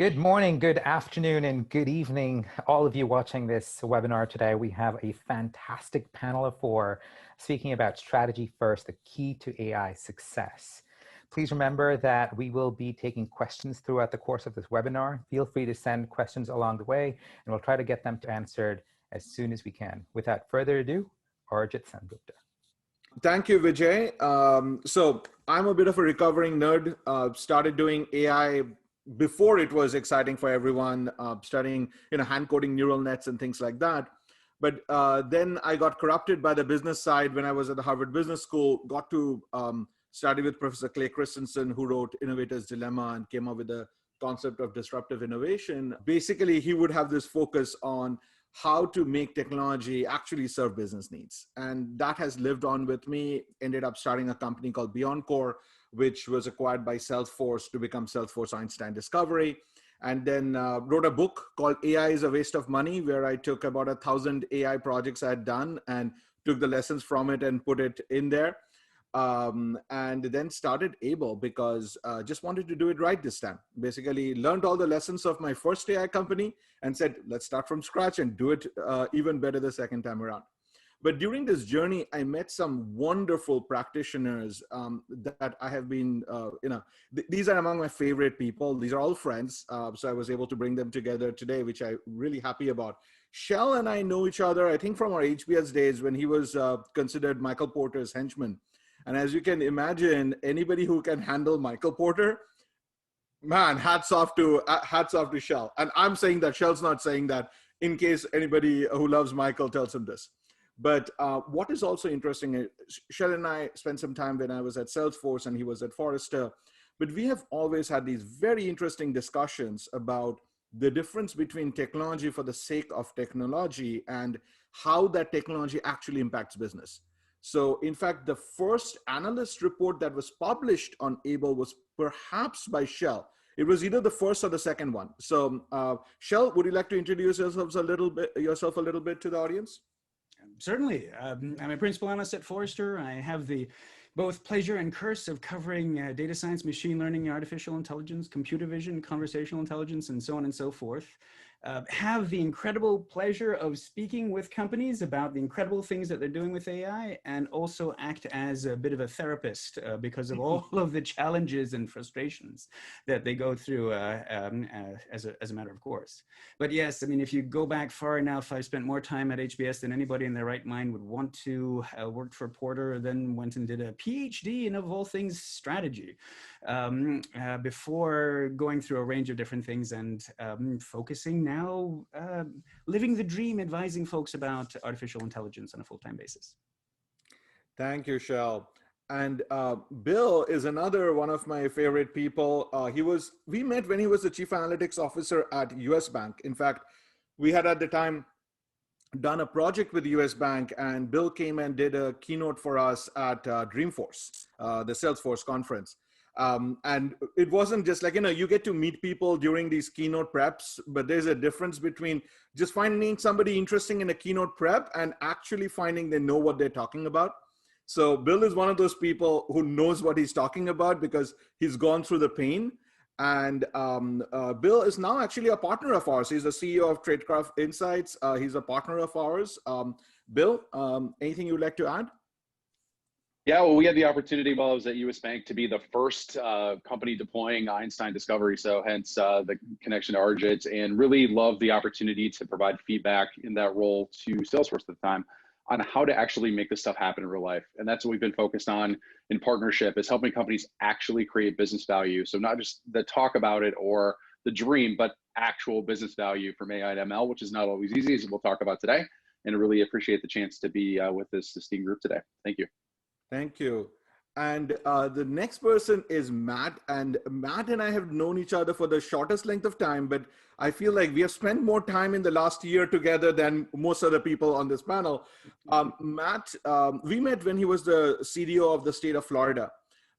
Good morning, good afternoon, and good evening, all of you watching this webinar today. We have a fantastic panel of four speaking about strategy first, the key to AI success. Please remember that we will be taking questions throughout the course of this webinar. Feel free to send questions along the way, and we'll try to get them answered as soon as we can. Without further ado, Arijit Sengupta. Thank you, Vijay. So I'm a bit of a recovering nerd. Started doing AI before it was exciting for everyone, studying hand coding neural nets and things like that. But then I got corrupted by the business side when I was at the Harvard Business School. Got to study with Professor Clay Christensen, who wrote Innovator's Dilemma and came up with the concept of disruptive innovation. Basically, he would have this focus on how to make technology actually serve business needs. And that has lived on with me. Ended up starting a company called BeyondCore, which was acquired by Salesforce to become Salesforce Einstein Discovery. And then wrote a book called AI is a Waste of Money, where I took about 1,000 AI projects I had done and took the lessons from it and put it in there. And then started Able because just wanted to do it right this time. Basically learned all the lessons of my first AI company and said, let's start from scratch and do it even better the second time around. But during this journey, I met some wonderful practitioners that I have been, these are among my favorite people. These are all friends. So I was able to bring them together today, which I'm really happy about. Shell and I know each other, I think from our HBS days when he was considered Michael Porter's henchman. And as you can imagine, anybody who can handle Michael Porter, man, hats off to Shell. And I'm saying that, Shell's not saying that, in case anybody who loves Michael tells him this. But what is also interesting is Shell and I spent some time when I was at Salesforce and he was at Forrester, but we have always had these very interesting discussions about the difference between technology for the sake of technology and how that technology actually impacts business. So in fact, the first analyst report that was published on Able was perhaps by Shell. It was either the first or the second one. So Shell, would you like to introduce yourself a little bit to the audience? Certainly. I'm a principal analyst at Forrester. I have the both pleasure and curse of covering data science, machine learning, artificial intelligence, computer vision, conversational intelligence, and so on and so forth. Have the incredible pleasure of speaking with companies about the incredible things that they're doing with AI, and also act as a bit of a therapist because of all of the challenges and frustrations that they go through as a matter of course. But yes, I mean, if you go back far enough, I've spent more time at HBS than anybody in their right mind would want to. Worked for Porter, then went and did a PhD in, of all things, strategy before going through a range of different things and focusing now, living the dream, advising folks about artificial intelligence on a full-time basis. Thank you, Shell. And Bill is another one of my favorite people. We met when he was the chief analytics officer at US Bank. In fact, we had at the time done a project with US Bank, and Bill came and did a keynote for us at Dreamforce, the Salesforce conference. And it wasn't just like, you get to meet people during these keynote preps, but there's a difference between just finding somebody interesting in a keynote prep and actually finding they know what they're talking about. So Bill is one of those people who knows what he's talking about because he's gone through the pain. And Bill is now actually a partner of ours. He's the CEO of Tradecraft Insights. He's a partner of ours. Bill, anything you'd like to add? Yeah, well, we had the opportunity while I was at US Bank to be the first company deploying Einstein Discovery, so hence the connection to Arijit, and really loved the opportunity to provide feedback in that role to Salesforce at the time on how to actually make this stuff happen in real life. And that's what we've been focused on in partnership, is helping companies actually create business value. So not just the talk about it or the dream, but actual business value from AI and ML, which is not always easy, as we'll talk about today. And I really appreciate the chance to be with this esteemed group today. Thank you. Thank you. And the next person is Matt. And Matt and I have known each other for the shortest length of time, but I feel like we have spent more time in the last year together than most other people on this panel. Matt, we met when he was the CDO of the state of Florida.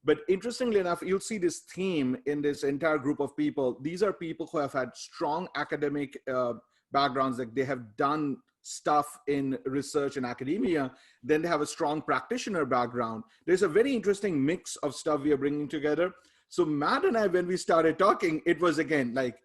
But interestingly enough, you'll see this theme in this entire group of people. These are people who have had strong academic backgrounds, like they have done stuff in research and academia, then they have a strong practitioner background. There's a very interesting mix of stuff we are bringing together. So Matt and I, when we started talking, it was again like,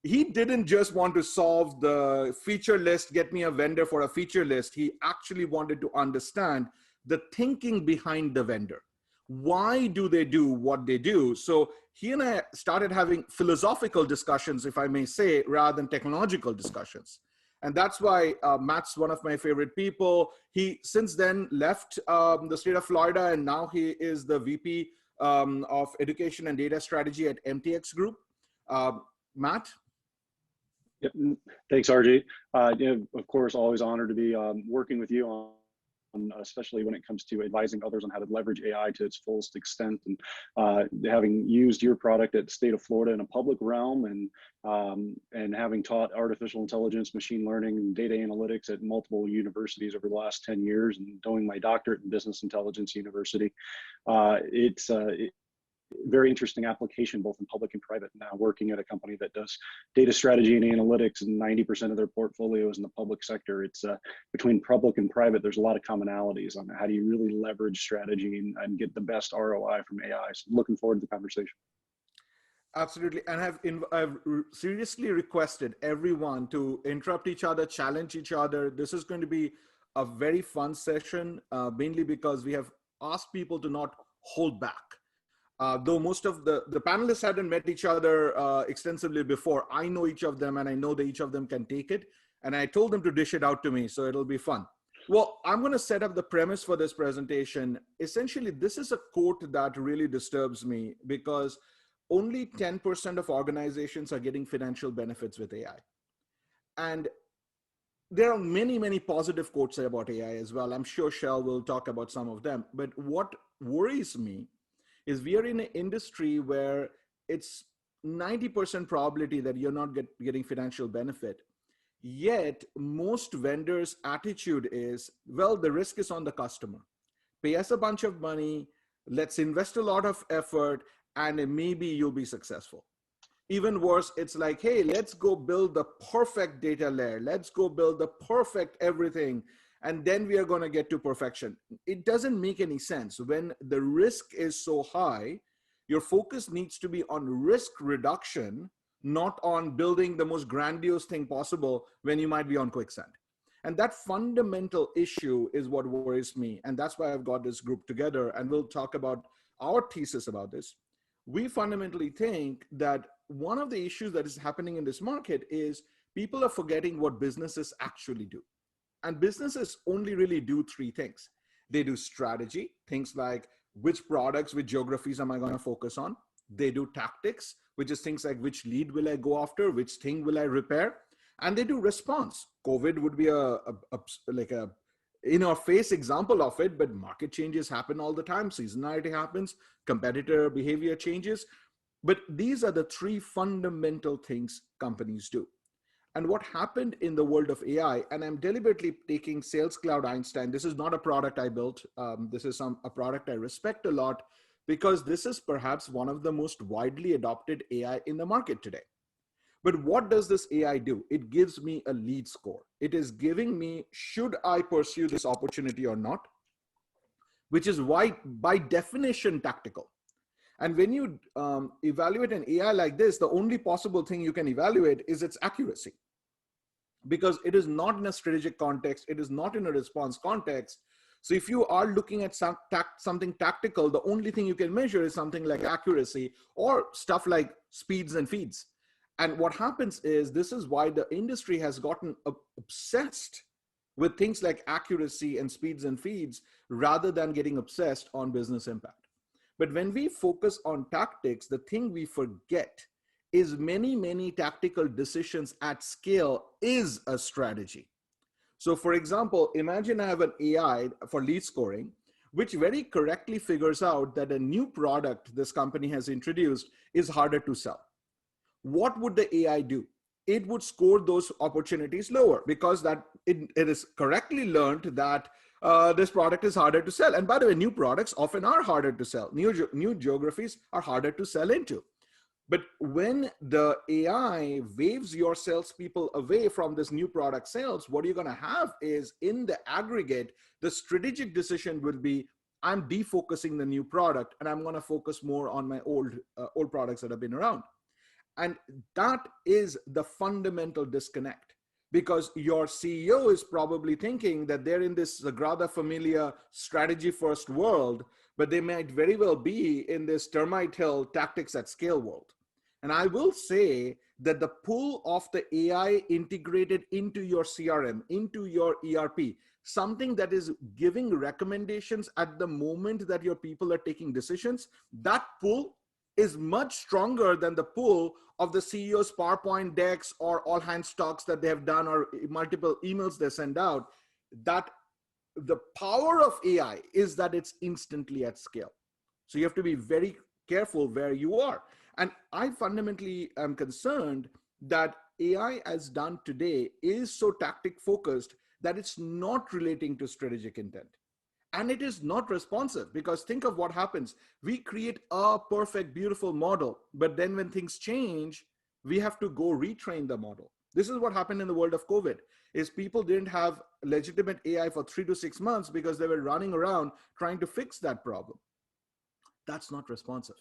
he didn't just want to solve the feature list, get me a vendor for a feature list. He actually wanted to understand the thinking behind the vendor. Why do they do what they do? So he and I started having philosophical discussions, if I may say, rather than technological discussions. And that's why Matt's one of my favorite people. He since then left the state of Florida, and now he is the VP of Education and Data Strategy at MTX Group. Matt? Yep. Thanks, RJ. Of course, always honored to be working with you on, especially when it comes to advising others on how to leverage AI to its fullest extent. And having used your product at the state of Florida in a public realm, and having taught artificial intelligence, machine learning, and data analytics at multiple universities over the last 10 years, and doing my doctorate in business intelligence university, it's very interesting application, both in public and private. Now working at a company that does data strategy and analytics, and 90% of their portfolio is in the public sector. It's between public and private, there's a lot of commonalities on how do you really leverage strategy and get the best ROI from AI. So looking forward to the conversation. Absolutely. And I've seriously requested everyone to interrupt each other, challenge each other. This is going to be a very fun session, mainly because we have asked people to not hold back. Though most of the panelists hadn't met each other extensively before, I know each of them, and I know that each of them can take it. And I told them to dish it out to me, so it'll be fun. Well, I'm going to set up the premise for this presentation. Essentially, this is a quote that really disturbs me, because only 10% of organizations are getting financial benefits with AI. And there are many, many positive quotes about AI as well. I'm sure Shell will talk about some of them. But what worries me is we are in an industry where it's 90% probability that you're not getting financial benefit. Yet most vendors' attitude is, well, the risk is on the customer. Pay us a bunch of money, let's invest a lot of effort, and maybe you'll be successful. Even worse, it's like, hey, let's go build the perfect data layer. Let's go build the perfect everything. And then we are going to get to perfection. It doesn't make any sense. When the risk is so high, your focus needs to be on risk reduction, not on building the most grandiose thing possible when you might be on quicksand. And that fundamental issue is what worries me. And that's why I've got this group together, and we'll talk about our thesis about this. We fundamentally think that one of the issues that is happening in this market is people are forgetting what businesses actually do. And businesses only really do three things. They do strategy, things like which products, which geographies am I going to focus on? They do tactics, which is things like which lead will I go after, which thing will I repair? And they do response. COVID would be like a in-our-face example of it, but market changes happen all the time. Seasonality happens, competitor behavior changes. But these are the three fundamental things companies do. And what happened in the world of AI, and I'm deliberately taking Sales Cloud Einstein. This is not a product I built. This is a product I respect a lot, because this is perhaps one of the most widely adopted AI in the market today. But what does this AI do? It gives me a lead score. It is giving me, should I pursue this opportunity or not? Which is why, by definition, tactical. And when you evaluate an AI like this, the only possible thing you can evaluate is its accuracy. Because it is not in a strategic context, it is not in a response context. So if you are looking at something tactical, the only thing you can measure is something like accuracy or stuff like speeds and feeds. And what happens is, this is why the industry has gotten obsessed with things like accuracy and speeds and feeds, rather than getting obsessed on business impact. But when we focus on tactics, the thing we forget is many, many tactical decisions at scale is a strategy. So for example, imagine I have an AI for lead scoring, which very correctly figures out that a new product this company has introduced is harder to sell. What would the AI do? It would score those opportunities lower, because that it is correctly learned that this product is harder to sell. And by the way, new products often are harder to sell. New geographies are harder to sell into. But when the AI waves your salespeople away from this new product sales, what you're going to have is, in the aggregate, the strategic decision will be, I'm defocusing the new product and I'm going to focus more on my old products that have been around. And that is the fundamental disconnect, because your CEO is probably thinking that they're in this Sagrada Familia strategy first world, but they might very well be in this termite hill tactics at scale world. And I will say that the pull of the AI integrated into your CRM, into your ERP, something that is giving recommendations at the moment that your people are taking decisions, that pull is much stronger than the pull of the CEO's PowerPoint decks or all hands talks that they have done or multiple emails they send out. That the power of AI is that it's instantly at scale. So you have to be very careful where you are. And I fundamentally am concerned that AI as done today is so tactic focused that it's not relating to strategic intent. And it is not responsive, because think of what happens. We create a perfect, beautiful model, but then when things change, we have to go retrain the model. This is what happened in the world of COVID, is people didn't have legitimate AI for 3 to 6 months because they were running around trying to fix that problem. That's not responsive.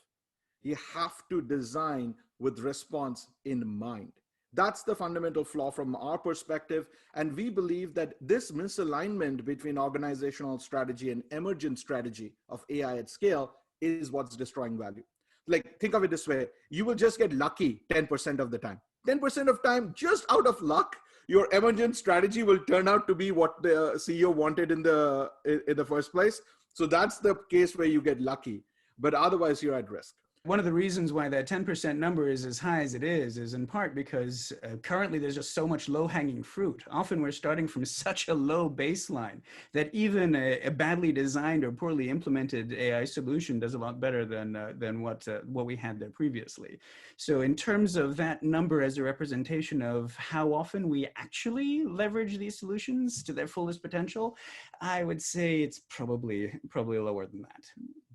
You have to design with response in mind. That's the fundamental flaw from our perspective. And we believe that this misalignment between organizational strategy and emergent strategy of AI at scale is what's destroying value. Like, think of it this way. You will just get lucky 10% of the time. 10% of time, just out of luck, your emergent strategy will turn out to be what the CEO wanted in the first place. So that's the case where you get lucky, but otherwise you're at risk. One of the reasons why that 10% number is as high as it is in part because currently there's just so much low-hanging fruit. Often we're starting from such a low baseline that even a badly designed or poorly implemented AI solution does a lot better than what we had there previously. So in terms of that number as a representation of how often we actually leverage these solutions to their fullest potential, I would say it's probably lower than that.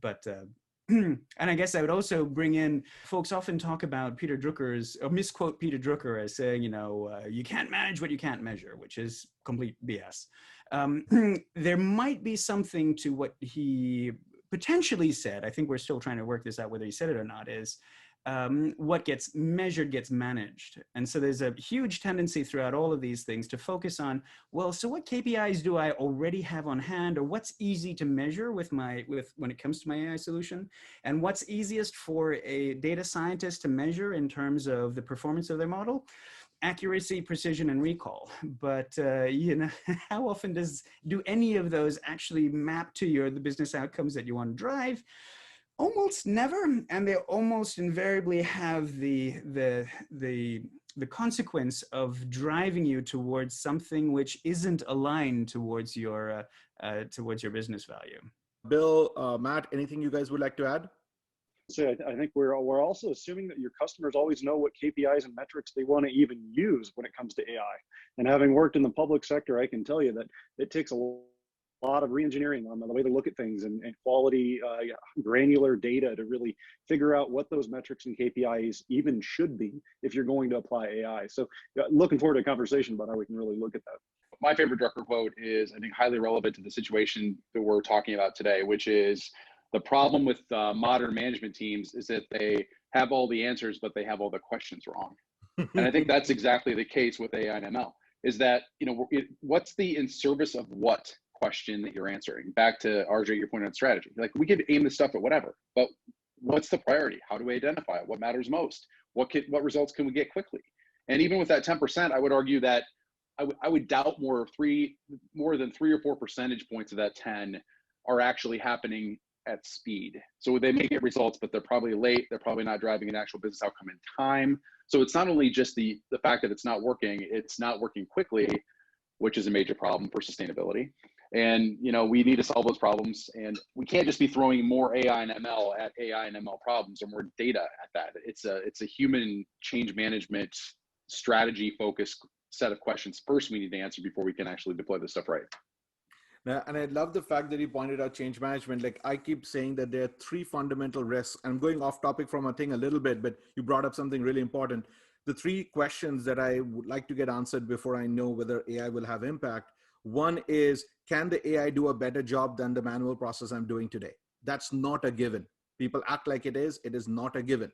But and I guess I would also bring in, folks often talk about Peter Drucker's, or misquote Peter Drucker as saying, you can't manage what you can't measure, which is complete BS. There might be something to what he potentially said. I think we're still trying to work this out, whether he said it or not, is what gets measured gets managed. And so there's a huge tendency throughout all of these things to focus on, well, so what KPIs do I already have on hand, or what's easy to measure with when it comes to my AI solution, and what's easiest for a data scientist to measure in terms of the performance of their model? Accuracy, precision, and recall. But how often do any of those actually map to the business outcomes that you want to drive? Almost never, and they almost invariably have the consequence of driving you towards something which isn't aligned towards your business value. Bill, Matt, anything you guys would like to add? So I think we're also assuming that your customers always know what KPIs and metrics they want to even use when it comes to AI. And having worked in the public sector, I can tell you that it takes a lot of reengineering on the way they look at things and quality granular data to really figure out what those metrics and KPIs even should be if you're going to apply AI. So looking forward to a conversation about how we can really look at that. My favorite Drucker quote is, I think, highly relevant to the situation that we're talking about today, which is the problem with modern management teams is that they have all the answers, but they have all the questions wrong. And I think that's exactly the case with AI and ML, is that, what's the in service of what question that you're answering? Back to RJ, your point on strategy. Like, we could aim this stuff at whatever, but what's the priority? How do we identify it? What matters most? What results can we get quickly? And even with that 10%, I would argue that I would doubt more than 3 or 4 percentage points of that 10 are actually happening at speed. So they may get results, but they're probably late. They're probably not driving an actual business outcome in time. So it's not only just the fact that it's not working quickly, which is a major problem for sustainability. And we need to solve those problems, and we can't just be throwing more AI and ML at AI and ML problems or more data at that. It's a human change management strategy focused set of questions first we need to answer before we can actually deploy this stuff right. Now, and I love the fact that you pointed out change management. Like, I keep saying that there are 3 fundamental risks. I'm going off topic from a thing a little bit, but you brought up something really important. The 3 questions that I would like to get answered before I know whether AI will have impact. One is, can the AI do a better job than the manual process I'm doing today? That's not a given. People act like it is not a given.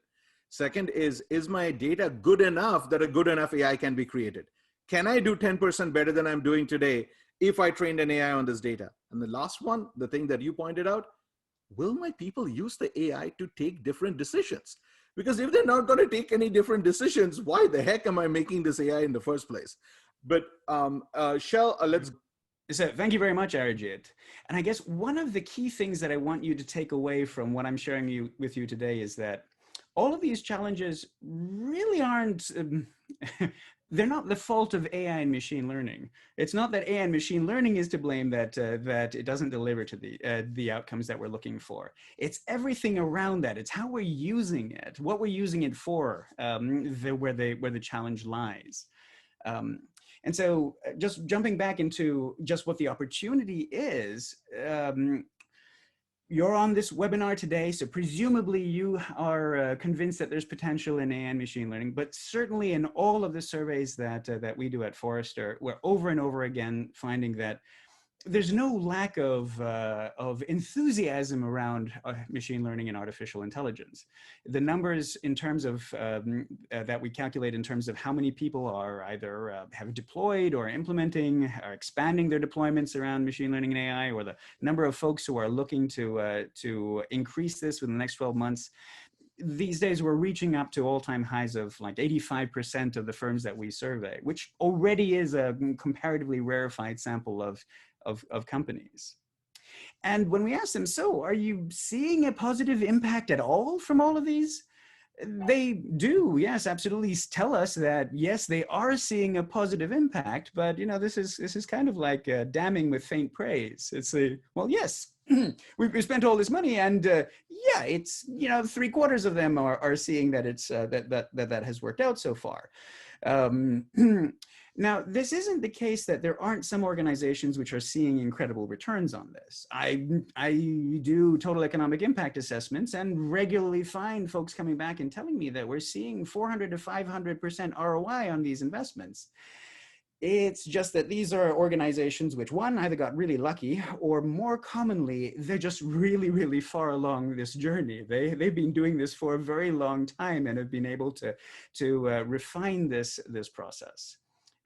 Second is my data good enough that a good enough AI can be created? Can I do 10% better than I'm doing today if I trained an AI on this data? And the last one, the thing that you pointed out, will my people use the AI to take different decisions? Because if they're not going to take any different decisions, why the heck am I making this AI in the first place? But Shell, let's. So thank you very much, Arijit. And I guess one of the key things that I want you to take away from what I'm sharing with you today is that all of these challenges really aren't, they're not the fault of AI and machine learning. It's not that AI and machine learning is to blame that it doesn't deliver to the outcomes that we're looking for. It's everything around that. It's how we're using it, what we're using it for, where the challenge lies. And so just jumping back into just what the opportunity is, you're on this webinar today, so presumably you are convinced that there's potential in AI and machine learning, but certainly in all of the surveys that we do at Forrester, we're over and over again finding that there's no lack of enthusiasm around machine learning and artificial intelligence. The numbers in terms of that we calculate in terms of how many people are either have deployed or implementing or expanding their deployments around machine learning and AI, or the number of folks who are looking to increase this within the next 12 months, these days we're reaching up to all-time highs of like 85% of the firms that we survey, which already is a comparatively rarefied sample of companies. And when we ask them, so are you seeing a positive impact at all from all of these? They do, yes, absolutely tell us that, yes, they are seeing a positive impact, but you know, this is kind of like damning with faint praise. It's well, yes, we've spent all this money, and yeah, it's, you know, 3/4 of them are seeing that it's that has worked out so far. Now, this isn't the case that there aren't some organizations which are seeing incredible returns on this. I do total economic impact assessments and regularly find folks coming back and telling me that we're seeing 400 to 500% ROI on these investments. It's just that these are organizations which, one, either got really lucky, or more commonly, they're just really, really far along this journey. They've been doing this for a very long time and have been able to refine this process.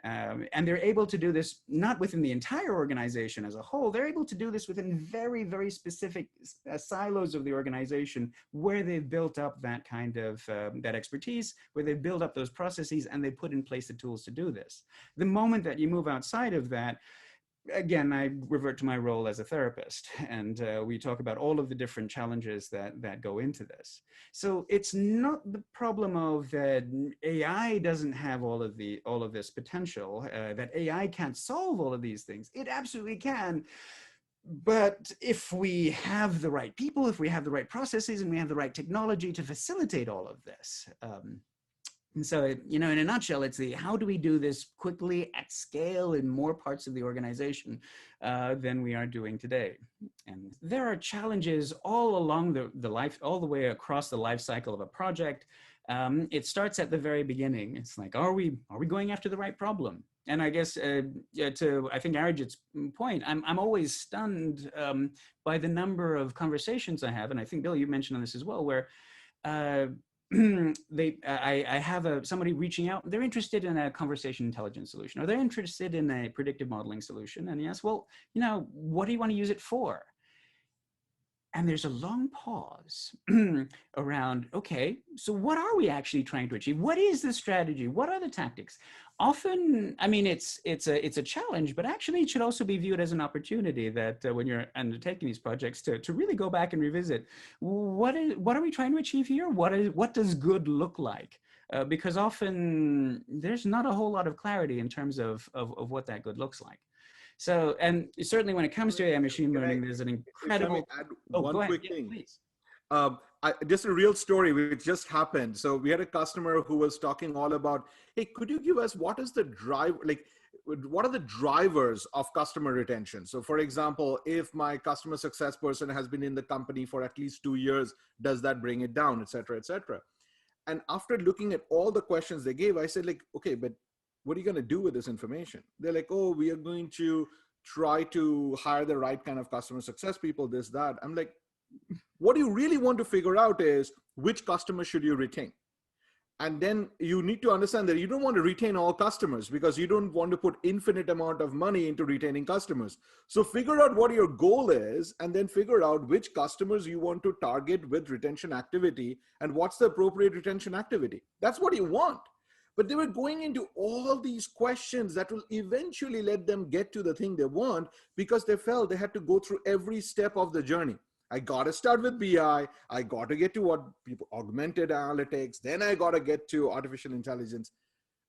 And they're able to do this not within the entire organization as a whole. They're able to do this within very, very specific silos of the organization where they've built up that kind of that expertise, where they've built up those processes and they put in place the tools to do this. The moment that you move outside of that, again, I revert to my role as a therapist, and we talk about all of the different challenges that go into this. So it's not the problem of that AI doesn't have all of this potential, that AI can't solve all of these things. It absolutely can. But if we have the right people, if we have the right processes, and we have the right technology to facilitate all of this, and so, you know, in a nutshell, it's how do we do this quickly at scale in more parts of the organization than we are doing today? And there are challenges all along the life, all the way across the life cycle of a project. It starts at the very beginning. It's like, are we going after the right problem? And I guess to I think Arijit's point, I'm always stunned by the number of conversations I have, and I think Bill, you mentioned on this as well, where I have somebody reaching out, they're interested in a conversation intelligence solution, or they're interested in a predictive modeling solution. And yes, well, you know, what do you want to use it for? And there's a long pause around, okay, so what are we actually trying to achieve? What is the strategy? What are the tactics? Often, I mean, it's a challenge, but actually it should also be viewed as an opportunity that when you're undertaking these projects to really go back and revisit, what are we trying to achieve here? What does good look like? Because often there's not a whole lot of clarity in terms of what that good looks like. So, and certainly when it comes to AI machine learning, there's an incredible. Add oh, one go ahead. quick Yeah, thing. please. Just a real story which just happened. So we had a customer who was talking all about, hey, could you give us what is the drive, like, what are the drivers of customer retention? So for example, if my customer success person has been in the company for at least 2 years, does that bring it down, et cetera, et cetera? And after looking at all the questions they gave, I said, like, okay, but what are you going to do with this information? They're like, oh, we are going to try to hire the right kind of customer success people, this, that. I'm like, what you really want to figure out is which customer should you retain? And then you need to understand that you don't want to retain all customers because you don't want to put infinite amount of money into retaining customers. So figure out what your goal is and then figure out which customers you want to target with retention activity and what's the appropriate retention activity. That's what you want. But they were going into all these questions that will eventually let them get to the thing they want because they felt they had to go through every step of the journey. I got to start with BI. I got to get to what people augmented analytics. Then I got to get to artificial intelligence.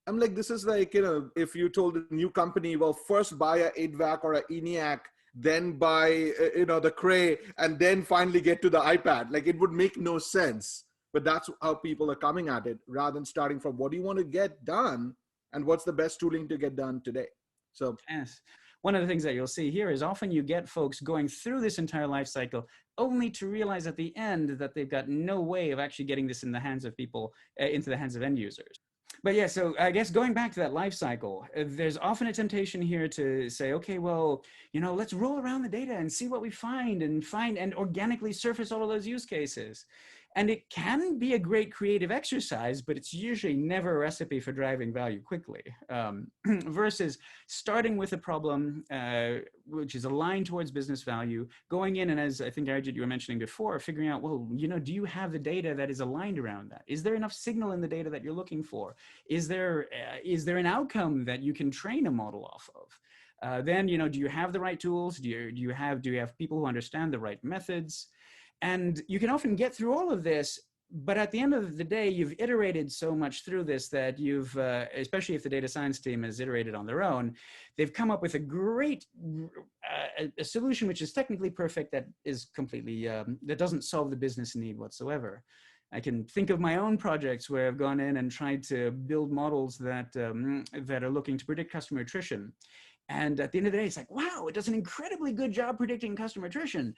I'm like, this is like, if you told a new company, well, first buy a IDVAC or a ENIAC, then buy, the Cray, and then finally get to the iPad. Like, it would make no sense. But that's how people are coming at it, rather than starting from what do you want to get done and what's the best tooling to get done today. So yes. One of the things that you'll see here is often you get folks going through this entire life cycle only to realize at the end that they've got no way of actually getting this in the hands of people, into the hands of end users. But yeah, so I guess going back to that life cycle, there's often a temptation here to say, okay, well, let's roll around the data and see what we find and organically surface all of those use cases. And it can be a great creative exercise, but it's usually never a recipe for driving value quickly, versus starting with a problem which is aligned towards business value, going in and, as I think, Arjit, you were mentioning before, figuring out, well, do you have the data that is aligned around that? Is there enough signal in the data that you're looking for? Is there an outcome that you can train a model off of? Then, do you have the right tools? Do you have people who understand the right methods? And you can often get through all of this, but at the end of the day, you've iterated so much through this that you've, especially if the data science team has iterated on their own, they've come up with a great a solution which is technically perfect that is completely, that doesn't solve the business need whatsoever. I can think of my own projects where I've gone in and tried to build models that, that are looking to predict customer attrition. And at the end of the day, it's like, wow, it does an incredibly good job predicting customer attrition.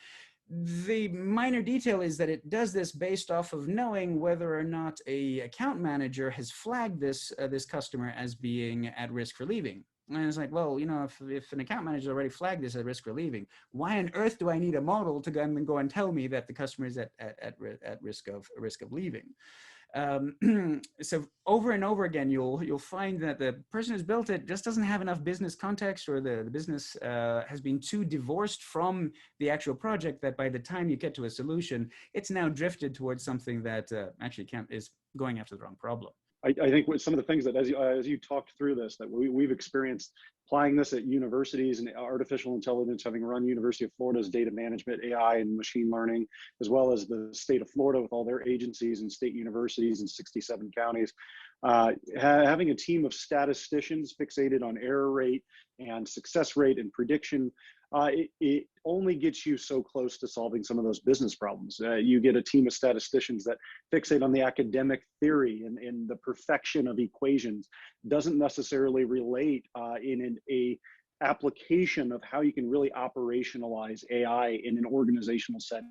The minor detail is that it does this based off of knowing whether or not a account manager has flagged this customer as being at risk for leaving. And it's like, well, if an account manager already flagged this at risk for leaving, why on earth do I need a model to go and tell me that the customer is at risk of leaving? So over and over again, you'll find that the person who's built it just doesn't have enough business context, or the business has been too divorced from the actual project that by the time you get to a solution, it's now drifted towards something that actually is going after the wrong problem. I think with some of the things that as you talked through this, that we've experienced applying this at universities and artificial intelligence, having run University of Florida's data management, AI and machine learning, as well as the state of Florida with all their agencies and state universities in 67 counties. Having a team of statisticians fixated on error rate and success rate and prediction, it only gets you so close to solving some of those business problems. You get a team of statisticians that fixate on the academic theory and the perfection of equations, doesn't necessarily relate in a application of how you can really operationalize AI in an organizational setting.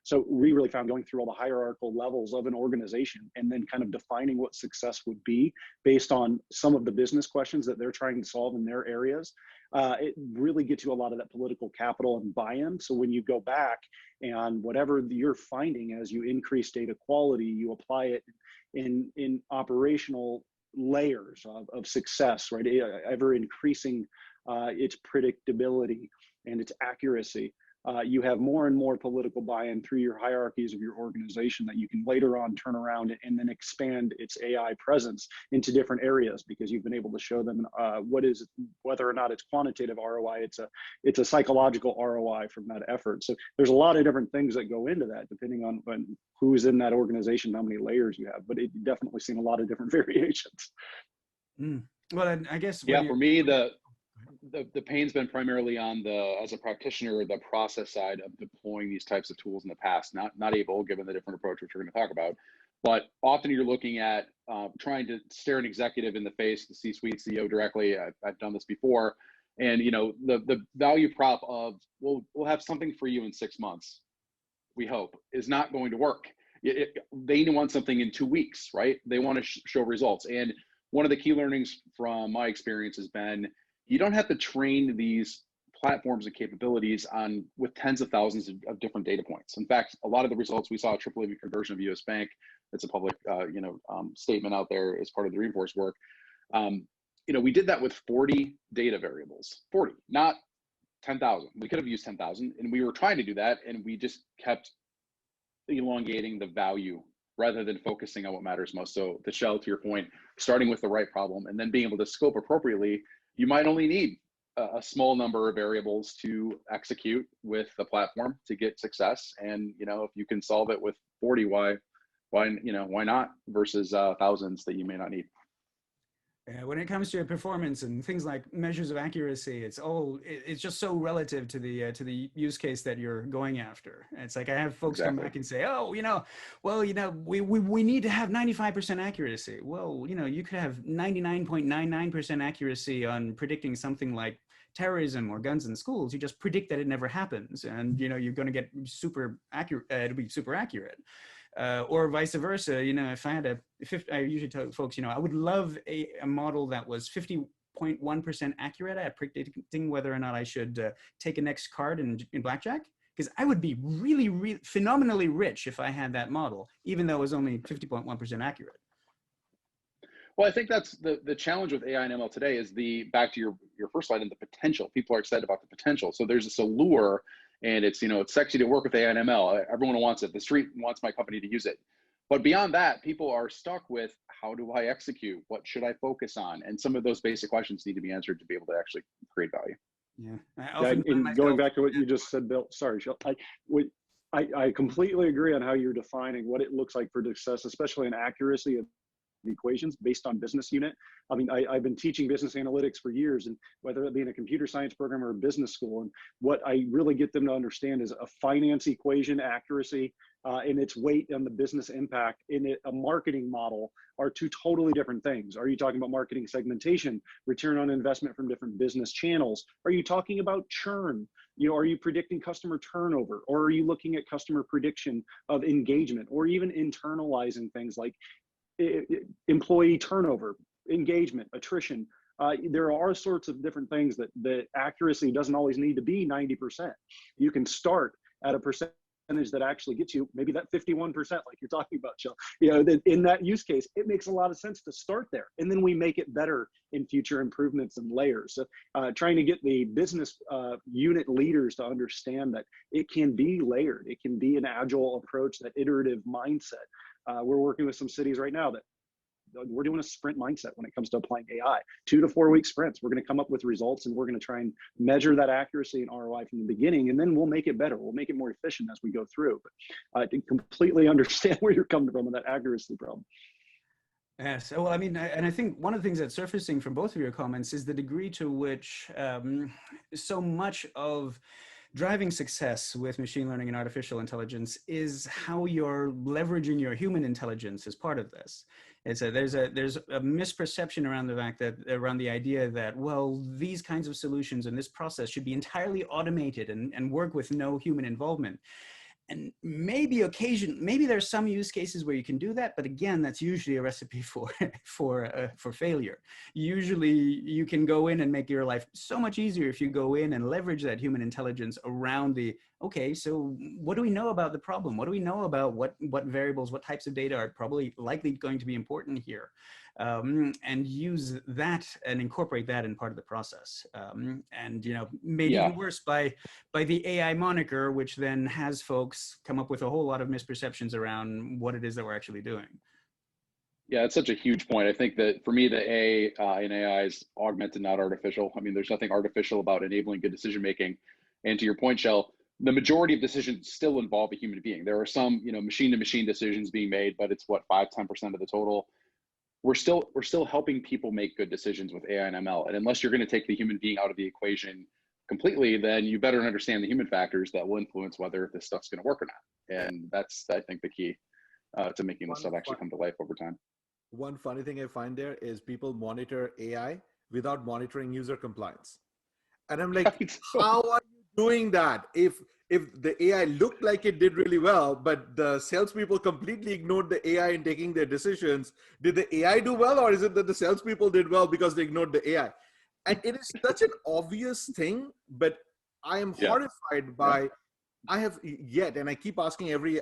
So we really found going through all the hierarchical levels of an organization and then kind of defining what success would be based on some of the business questions that they're trying to solve in their areas. It really gets you a lot of that political capital and buy-in. So when you go back and whatever you're finding as you increase data quality, you apply it in operational layers of success, right? Ever increasing its predictability and its accuracy. You have more and more political buy-in through your hierarchies of your organization that you can later on turn around and then expand its AI presence into different areas, because you've been able to show them whether or not it's quantitative ROI, it's a psychological ROI from that effort. So there's a lot of different things that go into that depending on who's in that organization, how many layers you have, but it definitely seen a lot of different variations. Well, I guess for me, the pain's been primarily on as a practitioner, the process side of deploying these types of tools in the past, not able, given the different approach which we're going to talk about. But often you're looking at trying to stare an executive in the face, the C-suite CEO directly. I've done this before. And, the value prop of, we'll have something for you in 6 months, we hope, is not going to work. They want something in 2 weeks, right? They want to show results. And one of the key learnings from my experience has been, you don't have to train these platforms and capabilities on with tens of thousands of different data points. In fact, a lot of the results we saw at triple A conversion of US Bank, that's a public statement out there as part of the Reinforce work. We did that with 40 data variables, 40, not 10,000. We could have used 10,000, and we were trying to do that, and we just kept elongating the value rather than focusing on what matters most. So, Shell, to your point, starting with the right problem and then being able to scope appropriately, you might only need a small number of variables to execute with the platform to get success. And if you can solve it with 40, why not, versus thousands that you may not need. When it comes to performance and things like measures of accuracy, it's just so relative to the use case that you're going after. It's like I have folks come back and say, oh, we need to have 95% accuracy. Well, you could have 99.99% accuracy on predicting something like terrorism or guns in schools. You just predict that it never happens, and you're going to get super accurate. It'll be super accurate. Or vice versa, if I had I usually tell folks, I would love a model that was 50.1% accurate at predicting whether or not I should take a next card in blackjack, because I would be really, really phenomenally rich if I had that model, even though it was only 50.1% accurate. Well, I think that's the challenge with AI and ML today is back to your first slide, and the potential. People are excited about the potential. So there's this allure. And it's sexy to work with AI and ML. Everyone wants it. The street wants my company to use it. But beyond that, people are stuck with, how do I execute? What should I focus on? And some of those basic questions need to be answered to be able to actually create value. Yeah. And going back to what you just said, Bill, sorry, I completely agree on how you're defining what it looks like for success, especially in accuracy of equations based on business unit. I mean, I've been teaching business analytics for years, and whether it be in a computer science program or a business school, and what I really get them to understand is a finance equation accuracy and its weight on the business impact in a marketing model are two totally different things. Are you talking about marketing segmentation, return on investment from different business channels? Are you talking about churn? Are you predicting customer turnover, or are you looking at customer prediction of engagement, or even internalizing things like employee turnover, engagement, attrition? There are all sorts of different things that accuracy doesn't always need to be 90%. You can start at a percentage that actually gets you maybe that 51%, like you're talking about, Shell. In that use case, it makes a lot of sense to start there, and then we make it better in future improvements and layers. So trying to get the business unit leaders to understand that it can be layered, it can be an agile approach, that iterative mindset. We're working with some cities right now that we're doing a sprint mindset when it comes to applying AI. 2 to 4 week sprints. We're going to come up with results, and we're going to try and measure that accuracy and ROI from the beginning, and then we'll make it better. We'll make it more efficient as we go through. But I can completely understand where you're coming from with that accuracy problem. Yes, well, I mean, and I think one of the things that's surfacing from both of your comments is the degree to which so much of driving success with machine learning and artificial intelligence is how you're leveraging your human intelligence as part of this. There's a misperception around the fact that around the idea that, well, these kinds of solutions and this process should be entirely automated and work with no human involvement. And maybe there's some use cases where you can do that, but again, that's usually a recipe for failure. Usually, you can go in and make your life so much easier if you go in and leverage that human intelligence around okay, so what do we know about the problem? What do we know about what variables, what types of data are probably likely going to be important here? And use that and incorporate that in part of the process. And made even worse by the AI moniker, which then has folks come up with a whole lot of misperceptions around what it is that we're actually doing. Yeah, it's such a huge point. I think that for me, the A in AI is augmented, not artificial. I mean, there's nothing artificial about enabling good decision making. And to your point, Shell, the majority of decisions still involve a human being. There are some, machine-to-machine decisions being made, but it's 5-10% of the total. We're still helping people make good decisions with AI and ML. And unless you're going to take the human being out of the equation completely, then you better understand the human factors that will influence whether this stuff's going to work or not. And that's, I think, the key to making this stuff actually come to life over time. One funny thing I find there is people monitor AI without monitoring user compliance. And I'm like, how are you doing that? If the AI looked like it did really well, but the salespeople completely ignored the AI in taking their decisions, did the AI do well, or is it that the salespeople did well because they ignored the AI? And it is such an obvious thing, but I am Yeah. horrified by, I have yet, and I keep asking every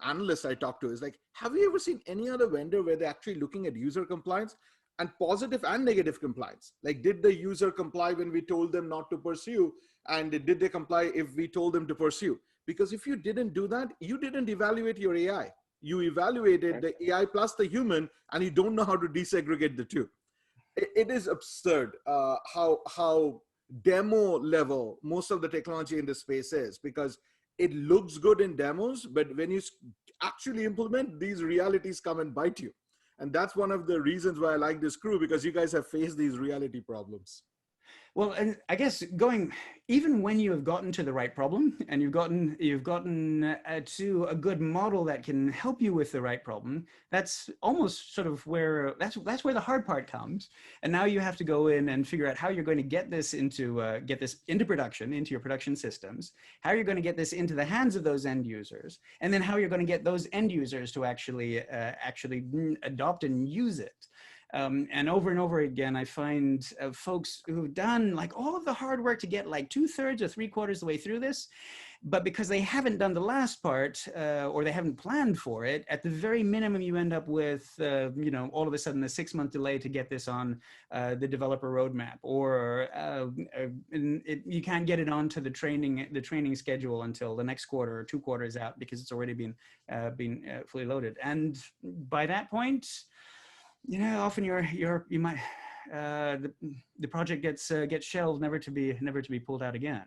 analyst I talk to is like, have you ever seen any other vendor where they're actually looking at user compliance and positive and negative compliance? Like, did the user comply when we told them not to pursue? And did they comply if we told them to pursue? Because if you didn't do that, you didn't evaluate your AI. You evaluated the AI plus the human, and you don't know how to desegregate the two. It is absurd how demo level most of the technology in this space is, because it looks good in demos, but when you actually implement, these realities come and bite you. And that's one of the reasons why I like this crew, because you guys have faced these reality problems. Well, and I guess even when you have gotten to the right problem and you've gotten to a good model that can help you with the right problem, that's almost sort of where that's where the hard part comes. And now you have to go in and figure out how you're going to get this into production, into your production systems, how you're going to get this into the hands of those end users, and then how you're going to get those end users to actually adopt and use it. And over again, I find folks who've done like all of the hard work to get like 2/3 or 3/4 of the way through this, but because they haven't done the last part or they haven't planned for it, at the very minimum, you end up with, all of a sudden a 6-month delay to get this on the developer roadmap, or you can't get it onto the training schedule until the next quarter or 2 quarters out because it's already been fully loaded. And by that point, often you might the project gets shelved, never to be pulled out again.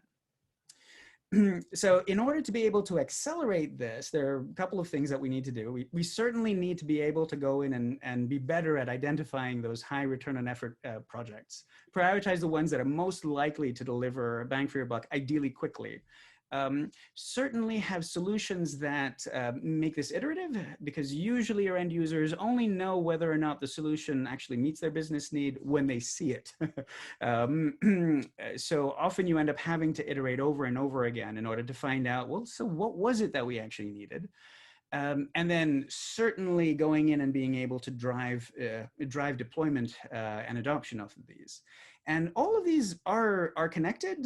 So in order to be able to accelerate this, there are a couple of things that we need to do. We certainly need to be able to go in and be better at identifying those high return on effort projects. Prioritize the ones that are most likely to deliver a bang for your buck, ideally quickly. Certainly have solutions that make this iterative, because usually your end users only know whether or not the solution actually meets their business need when they see it. So often you end up having to iterate over and over again in order to find out, well, so what was it that we actually needed? And then certainly going in and being able to drive deployment and adoption of these. And all of these are connected.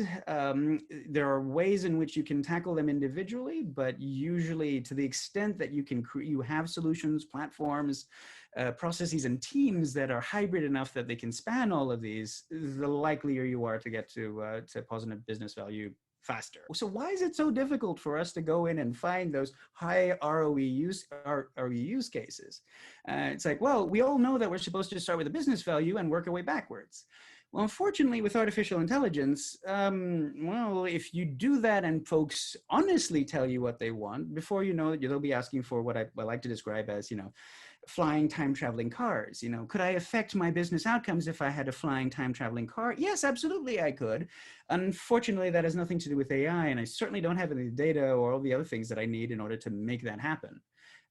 There are ways in which you can tackle them individually, but usually to the extent that you have solutions, platforms, processes, and teams that are hybrid enough that they can span all of these, the likelier you are to get to positive business value faster. So why is it so difficult for us to go in and find those high ROE use cases? It's like, well, we all know that we're supposed to start with a business value and work our way backwards. Well, unfortunately, with artificial intelligence, well, if you do that and folks honestly tell you what they want, before you know it, they'll be asking for what I like to describe as, flying time traveling cars. Could I affect my business outcomes if I had a flying time traveling car? Yes, absolutely I could. Unfortunately, that has nothing to do with AI, and I certainly don't have any data or all the other things that I need in order to make that happen.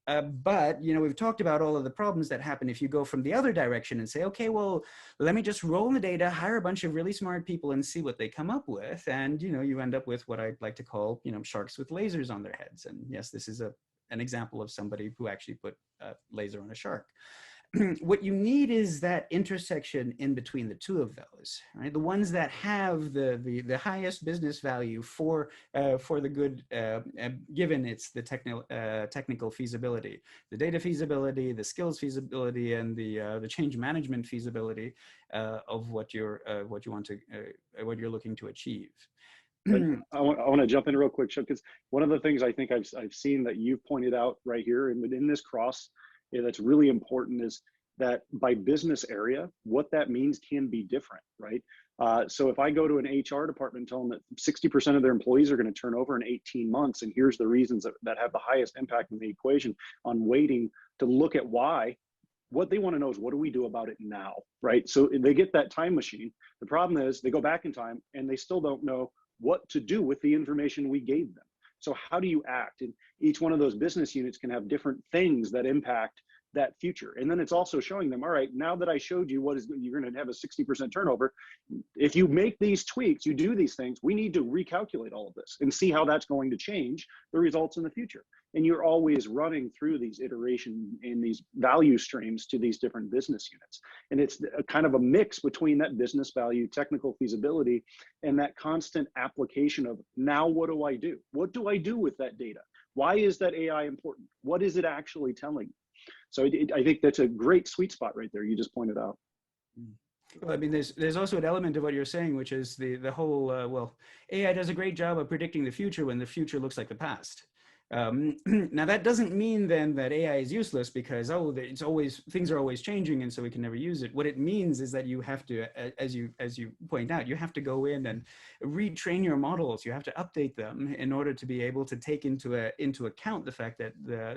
But we've talked about all of the problems that happen if you go from the other direction and say, okay, well, let me just roll in the data, hire a bunch of really smart people and see what they come up with. And, you end up with what I like to call, sharks with lasers on their heads. And yes, this is an example of somebody who actually put a laser on a shark. What you need is that intersection in between the two of those, right? The ones that have the highest business value for the good, given it's the technical feasibility, the data feasibility, the skills feasibility, and the change management feasibility of what you're looking to achieve. I want to jump in real quick, because one of the things I think I've seen that you've pointed out right here and within this cross, that's really important, is that by business area, what that means can be different, right? So if I go to an HR department and tell them that 60% of their employees are going to turn over in 18 months, and here's the reasons that have the highest impact in the equation on waiting to look at why, what they want to know is, what do we do about it now, right? So they get that time machine. The problem is they go back in time and they still don't know what to do with the information we gave them. So how do you act? And each one of those business units can have different things that impact that future. And then it's also showing them, all right, now that I showed you you're going to have a 60% turnover. If you make these tweaks, you do these things, we need to recalculate all of this and see how that's going to change the results in the future. and you're always running through these iteration and these value streams to these different business units. And it's a kind of a mix between that business value, technical feasibility, and that constant application of, now what do I do? What do I do with that data? Why is that AI important? What is it actually telling me? So I think that's a great sweet spot right there. You just pointed out. Well, I mean, there's also an element of what you're saying, which is the whole, well, AI does a great job of predicting the future when the future looks like the past. Now, that doesn't mean then that AI is useless because, oh, things are always changing and so we can never use it. What it means is that you have to, as you point out, you have to go in and retrain your models. You have to update them in order to be able to take into account the fact that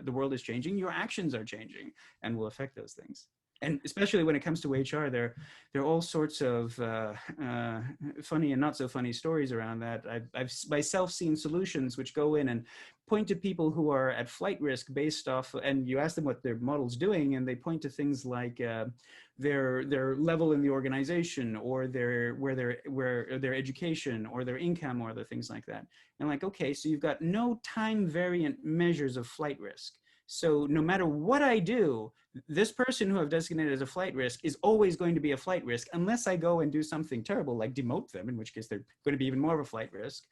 the world is changing, your actions are changing and will affect those things. And especially when it comes to HR, there are all sorts of funny and not so funny stories around that. I've myself seen solutions which go in and point to people who are at flight risk based off, and you ask them what their model's doing, and they point to things like their level in the organization, or their education, or their income, or other things like that. And like, okay, so you've got no time variant measures of flight risk. So no matter what I do, this person who I've designated as a flight risk is always going to be a flight risk unless I go and do something terrible like demote them, in which case they're going to be even more of a flight risk,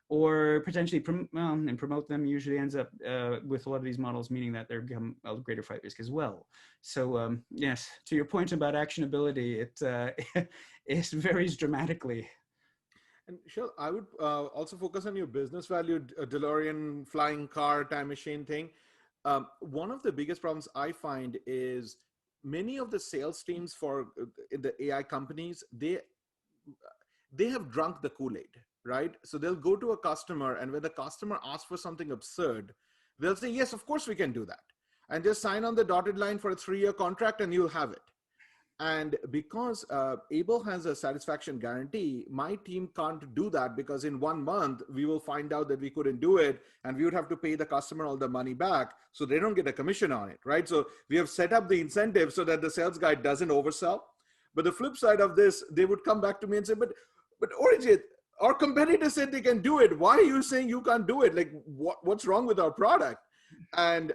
or potentially promote them usually ends up with a lot of these models meaning that they're become a greater flight risk as well. So yes, to your point about actionability, it varies dramatically. And Shil, I would also focus on your business value DeLorean flying car time machine thing. One of the biggest problems I find is many of the sales teams for the AI companies, they have drunk the Kool-Aid, right? So they'll go to a customer, and when the customer asks for something absurd, they'll say, yes, of course we can do that. And just sign on the dotted line for a 3-year contract and you'll have it. And because Able has a satisfaction guarantee, my team can't do that because in 1 month, we will find out that we couldn't do it and we would have to pay the customer all the money back. So they don't get a commission on it, right? So we have set up the incentive so that the sales guy doesn't oversell. But the flip side of this, they would come back to me and say, but Orijit, our competitors said they can do it. Why are you saying you can't do it? Like, what's wrong with our product? And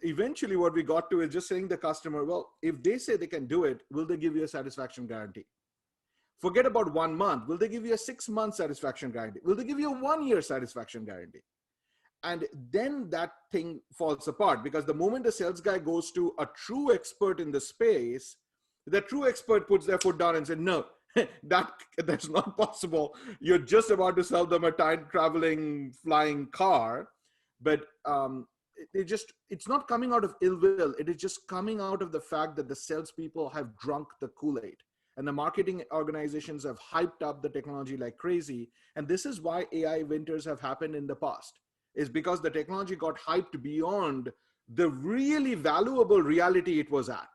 eventually what we got to is just saying to the customer, well, if they say they can do it, will they give you a satisfaction guarantee? Forget about 1 month. Will they give you a 6-month satisfaction guarantee? Will they give you a 1-year satisfaction guarantee? And then that thing falls apart, because the moment the sales guy goes to a true expert in the space, the true expert puts their foot down and says, no, that's not possible. You're just about to sell them a time traveling flying car. But it's not coming out of ill will. It is just coming out of the fact that the salespeople have drunk the Kool-Aid, and the marketing organizations have hyped up the technology like crazy. And this is why AI winters have happened in the past, is because the technology got hyped beyond the really valuable reality it was at.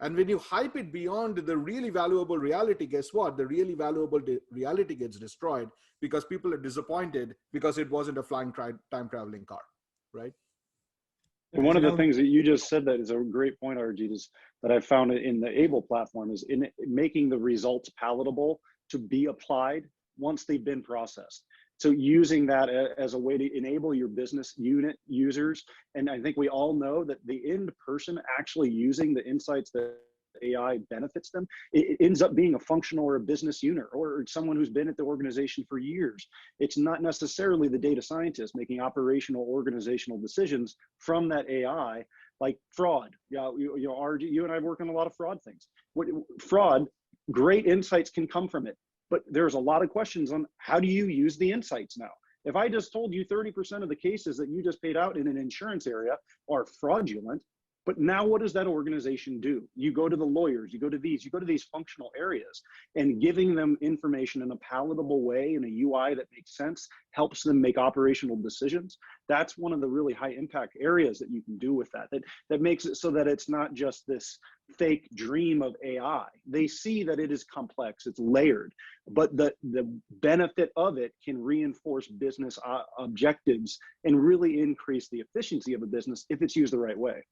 And when you hype it beyond the really valuable reality, guess what? The really valuable reality gets destroyed because people are disappointed because it wasn't a flying time traveling car, right? And one of the things that you just said that is a great point, Arjit, is that I found in the Able platform is in making the results palatable to be applied once they've been processed. So using that as a way to enable your business unit users. And I think we all know that the end person actually using the insights that AI benefits them, it ends up being a functional or a business unit or someone who's been at the organization for years. It's not necessarily the data scientist making operational organizational decisions from that AI, like fraud. Yeah, RG, you and I work on a lot of fraud things. Fraud, great insights can come from it, but there's a lot of questions on how do you use the insights now? If I just told you 30% of the cases that you just paid out in an insurance area are fraudulent, but now what does that organization do? You go to the lawyers, you go to these functional areas, and giving them information in a palatable way, in a UI that makes sense, helps them make operational decisions. That's one of the really high impact areas that you can do with that. That makes it so that it's not just this fake dream of AI. They see that it is complex, it's layered, but the benefit of it can reinforce business objectives and really increase the efficiency of a business if it's used the right way.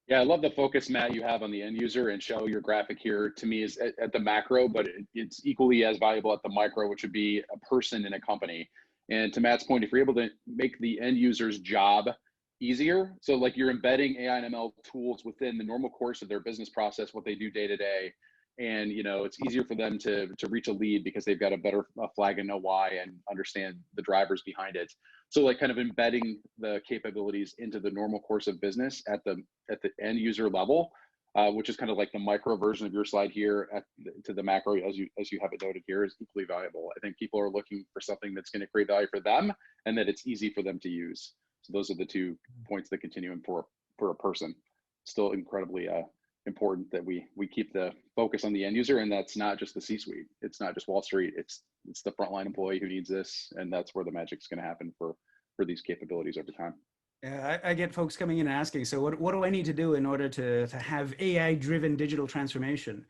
Yeah, I love the focus, Matt, you have on the end user, and show your graphic here to me is at the macro, but it's equally as valuable at the micro, which would be a person in a company. And to Matt's point, if you're able to make the end user's job easier, so like you're embedding AI and ML tools within the normal course of their business process, what they do day to day, and it's easier for them to reach a lead because they've got a better flag and know why and understand the drivers behind it. So like kind of embedding the capabilities into the normal course of business at the end user level, which is kind of like the micro version of your slide here to the macro as you have it noted here, is equally valuable. I think people are looking for something that's going to create value for them and that it's easy for them to use. So those are the 2 points that continue for a person. Still incredibly important that we keep the focus on the end user, and that's not just the C-suite. It's not just Wall Street. It's the frontline employee who needs this, and that's where the magic's going to happen for these capabilities over time. Yeah, I get folks coming in and asking, so what do I need to do in order to have AI-driven digital transformation?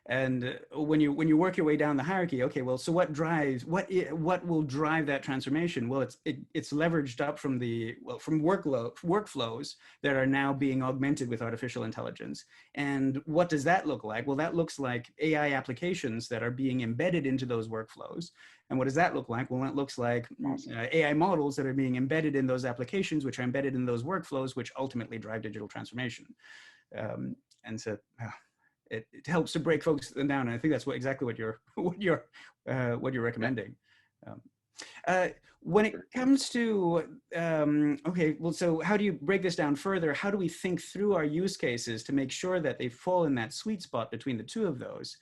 And when you work your way down the hierarchy, okay, well, so what will drive that transformation? Well, it's leveraged up from workflows that are now being augmented with artificial intelligence. And what does that look like? Well, that looks like AI applications that are being embedded into those workflows. And what does that look like? Well, it looks like AI models that are being embedded in those applications, which are embedded in those workflows, which ultimately drive digital transformation. And so it helps to break folks down. And I think that's exactly what you're recommending. When it comes to, okay, well, so how do you break this down further? How do we think through our use cases to make sure that they fall in that sweet spot between the 2 of those?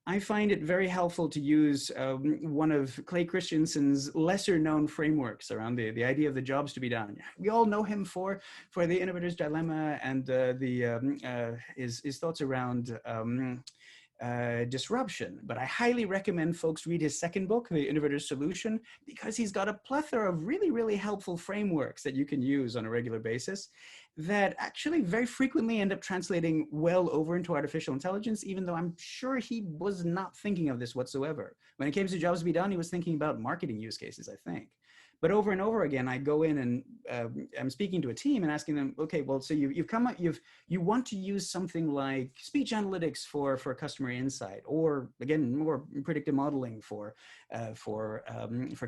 I find it very helpful to use one of Clay Christensen's lesser known frameworks around the idea of the jobs to be done. We all know him for the innovator's dilemma and his thoughts around disruption. But I highly recommend folks read his second book, The Innovator's Solution, because he's got a plethora of really, really helpful frameworks that you can use on a regular basis that actually very frequently end up translating well over into artificial intelligence, even though I'm sure he was not thinking of this whatsoever. When it came to jobs to be done, he was thinking about marketing use cases, I think. But over and over again, I go in and I'm speaking to a team and asking them, okay, well, so you want to use something like speech analytics for customer insight, or again, more predictive modeling for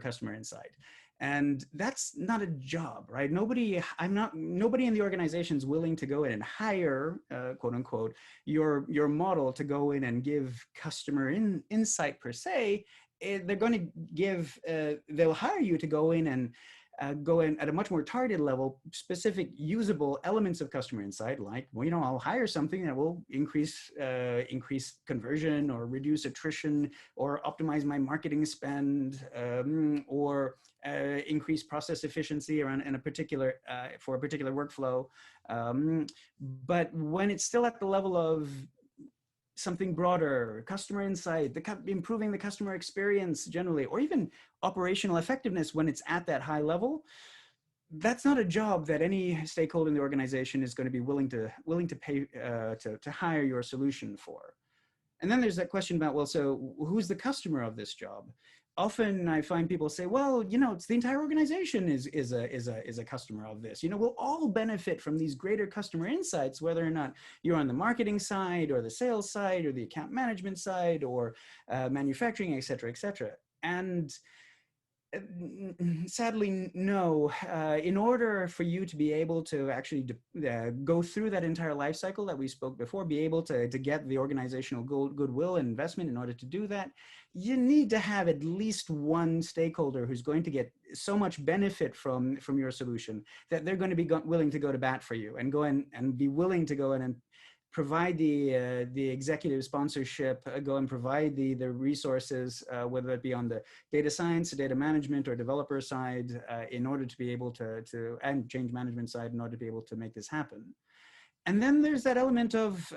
customer insight. And that's not a job, right? Nobody in the organization is willing to go in and hire, quote unquote, your model to go in and give customer insight per se. They're going to they'll hire you to go in and go in at a much more targeted level, specific usable elements of customer insight, like, well, I'll hire something that will increase conversion or reduce attrition or optimize my marketing spend, or increase process efficiency around for a particular workflow. But when it's still at the level of something broader, customer insight, improving the customer experience generally, or even operational effectiveness when it's at that high level, that's not a job that any stakeholder in the organization is going to be willing to pay to hire your solution for. And then there's that question about, well, so who's the customer of this job? Often I find people say, well, it's the entire organization is a customer of this. We'll all benefit from these greater customer insights, whether or not you're on the marketing side or the sales side or the account management side or manufacturing, et cetera, et cetera. And sadly, no. In order for you to be able to actually go through that entire life cycle that we spoke before, be able to get the organizational goodwill and investment, in order to do that, you need to have at least one stakeholder who's going to get so much benefit from your solution that they're going to be willing to go to bat for you and go in and be willing to go in and provide the executive sponsorship, go and provide the resources, whether it be on the data science, data management, or developer side, in order to be able and change management side, in order to be able to make this happen. And then there's that element of,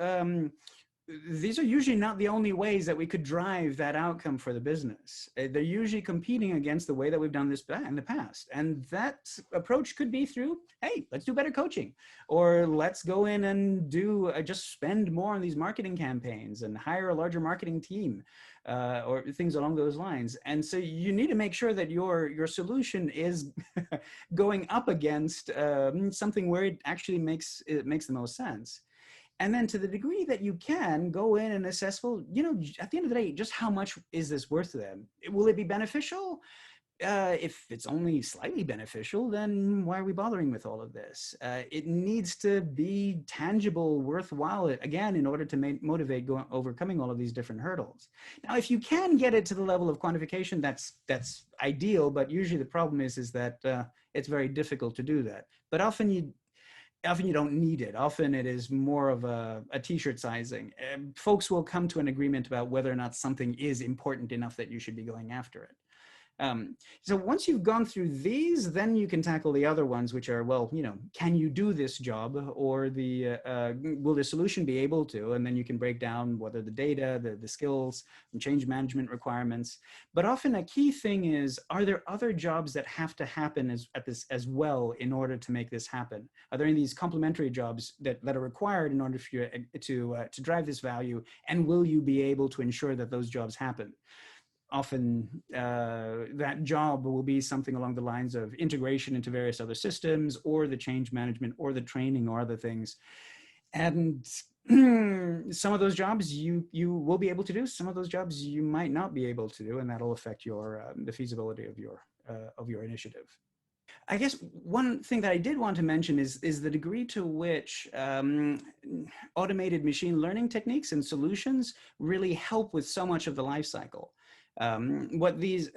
these are usually not the only ways that we could drive that outcome for the business. They're usually competing against the way that we've done this in the past. And that approach could be through, hey, let's do better coaching, or let's go in and just spend more on these marketing campaigns and hire a larger marketing team, or things along those lines. And so you need to make sure that your solution is going up against something where it actually makes the most sense. And then to the degree that you can, go in and assess, well, at the end of the day, just how much is this worth to them? Will it be beneficial? If it's only slightly beneficial, then why are we bothering with all of this? It needs to be tangible, worthwhile, again, in order to motivate overcoming all of these different hurdles. Now, if you can get it to the level of quantification, that's ideal, but usually the problem is that it's very difficult to do that. But often you don't need it. Often it is more of a t-shirt sizing. Folks will come to an agreement about whether or not something is important enough that you should be going after it. So once you've gone through these, then you can tackle the other ones, which are, well, can you do this job, or will the solution be able to? And then you can break down whether the data, the skills, and change management requirements. But often a key thing is, are there other jobs that have to happen as well in order to make this happen? Are there any of these complementary jobs that are required in order for you to drive this value? And will you be able to ensure that those jobs happen? Often that job will be something along the lines of integration into various other systems, or the change management, or the training, or other things. And some of those jobs you will be able to do, some of those jobs you might not be able to do, and that'll affect the feasibility of your initiative. I guess one thing that I did want to mention is the degree to which automated machine learning techniques and solutions really help with so much of the life cycle. What these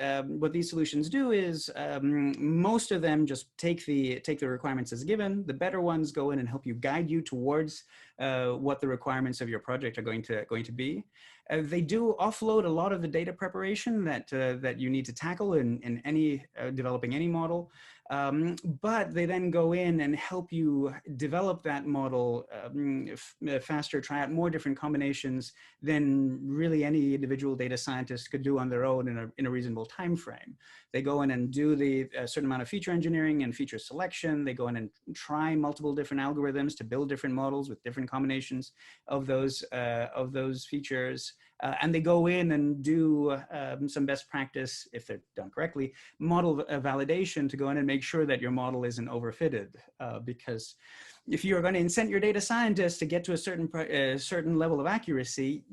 solutions do is most of them just take the requirements as given. The better ones go in and help you guide you towards what the requirements of your project are going to be. They do offload a lot of the data preparation that you need to tackle in any developing any model. But they then go in and help you develop that model faster, try out more different combinations than really any individual data scientist could do on their own in a reasonable time frame. They go in and do a certain amount of feature engineering and feature selection. They go in and try multiple different algorithms to build different models with different combinations of those features. And they go in and do some best practice, if they're done correctly, model validation to go in and make sure that your model isn't overfitted. Because if you're going to incent your data scientists to get to a certain level of accuracy,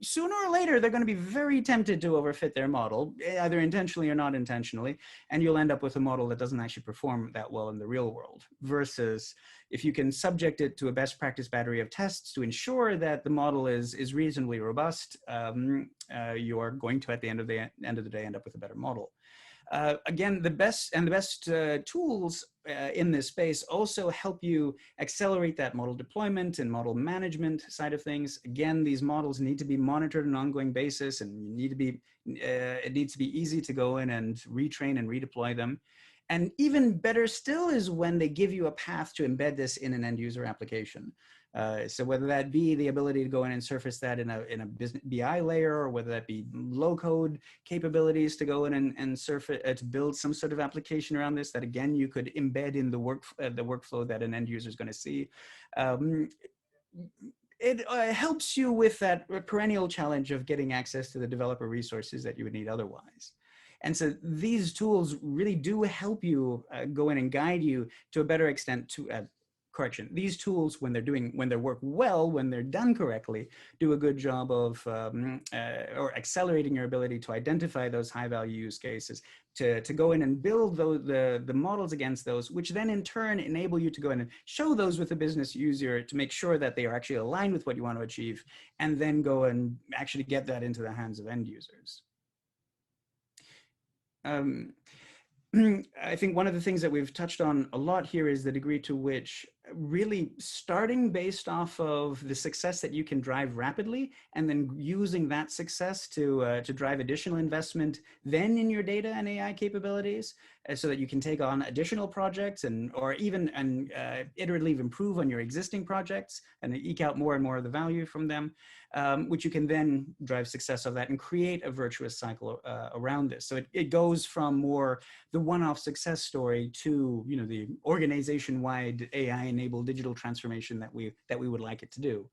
sooner or later, they're going to be very tempted to overfit their model, either intentionally or not intentionally, and you'll end up with a model that doesn't actually perform that well in the real world. Versus if you can subject it to a best practice battery of tests to ensure that the model is reasonably robust, you're going to, at the end of the day, end up with a better model. Again, the best tools in this space also help you accelerate that model deployment and model management side of things. Again, these models need to be monitored on an ongoing basis, and it needs to be easy to go in and retrain and redeploy them. And even better still is when they give you a path to embed this in an end user application. So whether that be the ability to go in and surface that in a business BI layer, or whether that be low code capabilities to go in and surface to build some sort of application around this that again you could embed in the workflow that an end user is going to see. It helps you with that perennial challenge of getting access to the developer resources that you would need otherwise. And so these tools really do help you go in and guide you to a better extent to these tools, when they work well, when they're done correctly, do a good job of or accelerating your ability to identify those high value use cases, to go in and build the models against those, which then in turn enable you to go in and show those with the business user to make sure that they are actually aligned with what you want to achieve, and then go and actually get that into the hands of end users. I think one of the things that we've touched on a lot here is the degree to which really starting based off of the success that you can drive rapidly, and then using that success to drive additional investment then in your data and AI capabilities, so that you can take on additional projects or even iteratively improve on your existing projects and eke out more and more of the value from them, which you can then drive success of that and create a virtuous cycle around this. So it goes from more the one-off success story to the organization-wide AI-enabled digital transformation that we would like it to do.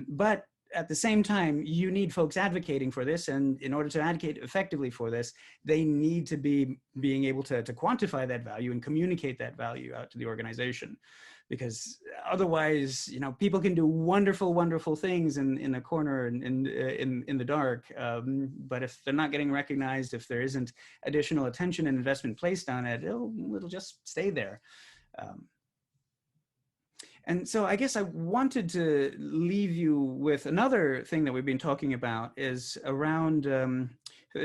But at the same time, you need folks advocating for this, and in order to advocate effectively for this, they need to be being able to quantify that value and communicate that value out to the organization. because otherwise, you know, people can do wonderful, wonderful things in a corner in the dark. But if they're not getting recognized, if there isn't additional attention and investment placed on it, it'll just stay there. And so I guess I wanted to leave you with another thing that we've been talking about is around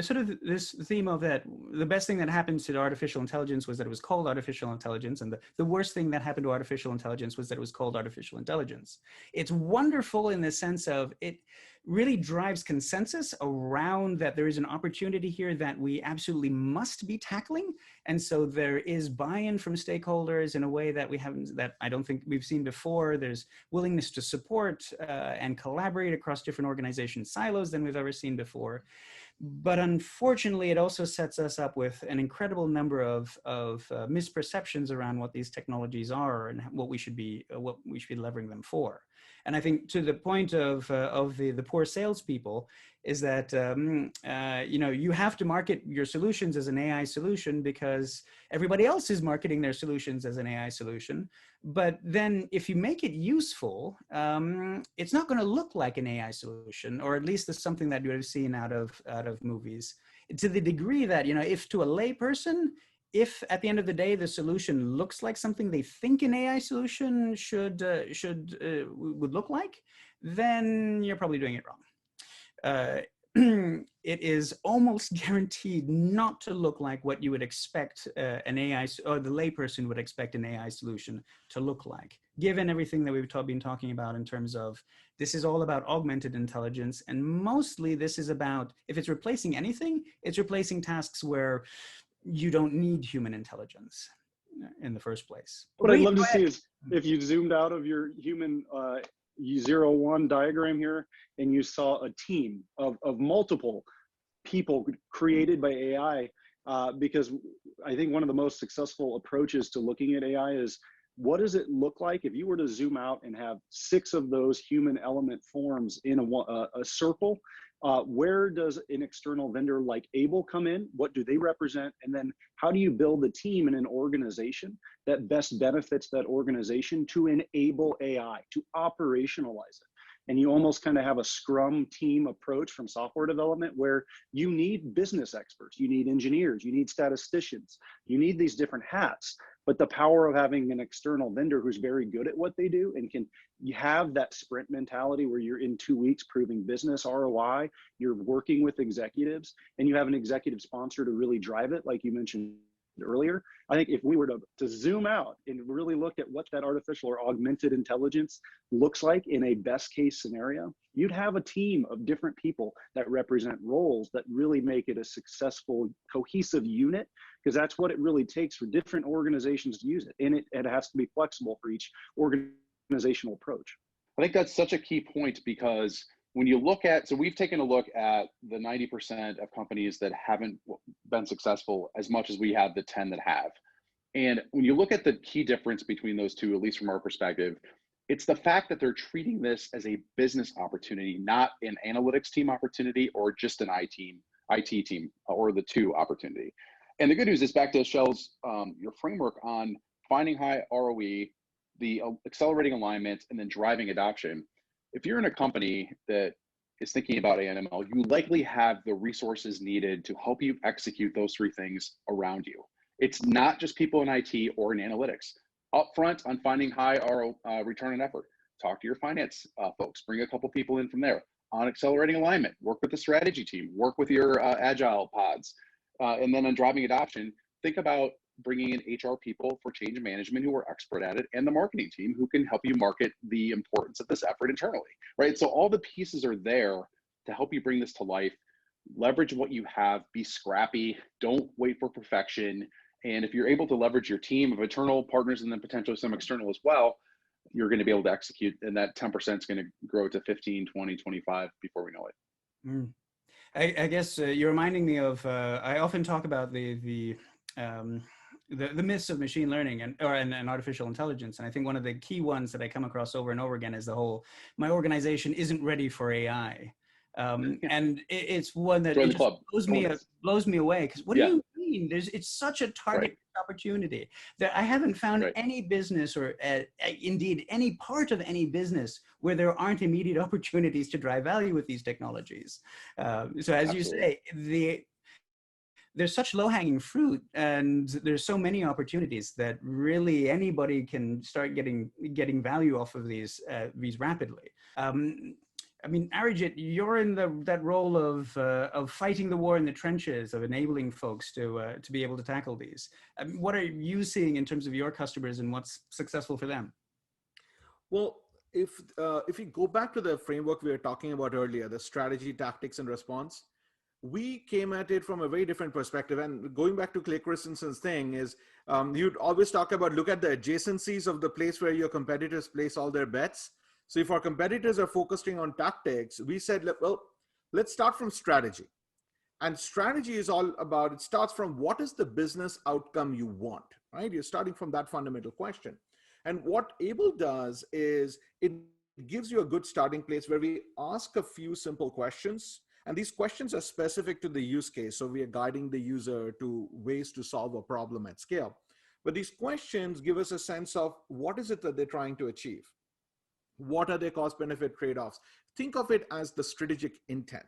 sort of this theme of that the best thing that happened to artificial intelligence was that it was called artificial intelligence, and the worst thing that happened to artificial intelligence was that it was called artificial intelligence. It's wonderful in the sense of it really drives consensus around that there is an opportunity here that we absolutely must be tackling. And so there is buy-in from stakeholders in a way that that I don't think we've seen before. There's willingness to support and collaborate across different organization silos than we've ever seen before. But unfortunately, it also sets us up with an incredible number of misperceptions around what these technologies are and what we should be leveraging them for. And I think to the point of the poor salespeople is that you know, you have to market your solutions as an AI solution because everybody else is marketing their solutions as an AI solution. But then if you make it useful, it's not going to look like an AI solution, or at least it's something that you have seen out of movies. To the degree that, you know, if to a layperson, if at the end of the day the solution looks like something they think an AI solution would look like, then you're probably doing it wrong. It is almost guaranteed not to look like what you would expect an AI, or the layperson would expect an AI solution to look like, given everything that we've been talking about in terms of this is all about augmented intelligence. And mostly this is about, if it's replacing anything, it's replacing tasks where you don't need human intelligence in the first place. What I'd love to see is if you zoomed out of your human 0-1 diagram here and you saw a team of multiple people created by AI, because I think one of the most successful approaches to looking at AI is, what does it look like if you were to zoom out and have 6 of those human element forms in a circle? Where does an external vendor like Able come in? What do they represent? And then how do you build a team in an organization that best benefits that organization to enable AI, to operationalize it? And you almost kind of have a Scrum team approach from software development where you need business experts, you need engineers, you need statisticians, you need these different hats. But the power of having an external vendor who's very good at what they do and you have that sprint mentality where you're in 2 weeks proving business ROI, you're working with executives, and you have an executive sponsor to really drive it, like you mentioned earlier. I think if we were to zoom out and really look at what that artificial or augmented intelligence looks like in a best case scenario, you'd have a team of different people that represent roles that really make it a successful, cohesive unit, because that's what it really takes for different organizations to use it. And it has to be flexible for each organizational approach. I think that's such a key point, because when you look at, so we've taken a look at the 90% of companies that haven't been successful as much as we have the 10 that have. And when you look at the key difference between those two, at least from our perspective, it's the fact that they're treating this as a business opportunity, not an analytics team opportunity or just an IT team or the two opportunity. And the good news is, back to Shell's, your framework on finding high ROE, the accelerating alignment, and then driving adoption. If you're in a company that is thinking about AML, you likely have the resources needed to help you execute those 3 things around you. It's not just people in IT or in analytics. Upfront on finding high return on effort, talk to your finance folks, bring a couple people in from there. On accelerating alignment, work with the strategy team, work with your agile pods. And then on driving adoption, think about bringing in HR people for change management who are expert at it, and the marketing team who can help you market the importance of this effort internally, right? So all the pieces are there to help you bring this to life. Leverage what you have, be scrappy, don't wait for perfection. And if you're able to leverage your team of internal partners and then potentially some external as well, you're going to be able to execute, and that 10% is going to grow to 15, 20, 25 before we know it. Mm. I guess you're reminding me of, I often talk about the myths of machine learning and artificial intelligence. And I think one of the key ones that I come across over and over again is the whole, my organization isn't ready for AI. And it's one that it just blows me away, because what do you mean? mean. It's such a target Right. opportunity that I haven't found Right. any business or indeed any part of any business where there aren't immediate opportunities to drive value with these technologies. So as you Absolutely. say, there's such low-hanging fruit, and there's so many opportunities that really anybody can start getting value off of these rapidly. I mean, Arijit, you're in that role of fighting the war in the trenches, of enabling folks to be able to tackle these. What are you seeing in terms of your customers and what's successful for them? Well, if we go back to the framework we were talking about earlier, the strategy, tactics, and response, we came at it from a very different perspective. And going back to Clay Christensen's thing is, you'd always talk about, look at the adjacencies of the place where your competitors place all their bets. So if our competitors are focusing on tactics, we said, well, let's start from strategy. And strategy is all about, it starts from what is the business outcome you want, right? You're starting from that fundamental question. And what Able does is it gives you a good starting place where we ask a few simple questions. And these questions are specific to the use case. So we are guiding the user to ways to solve a problem at scale. But these questions give us a sense of what is it that they're trying to achieve? What are their cost benefit trade-offs? Think of it as the strategic intent.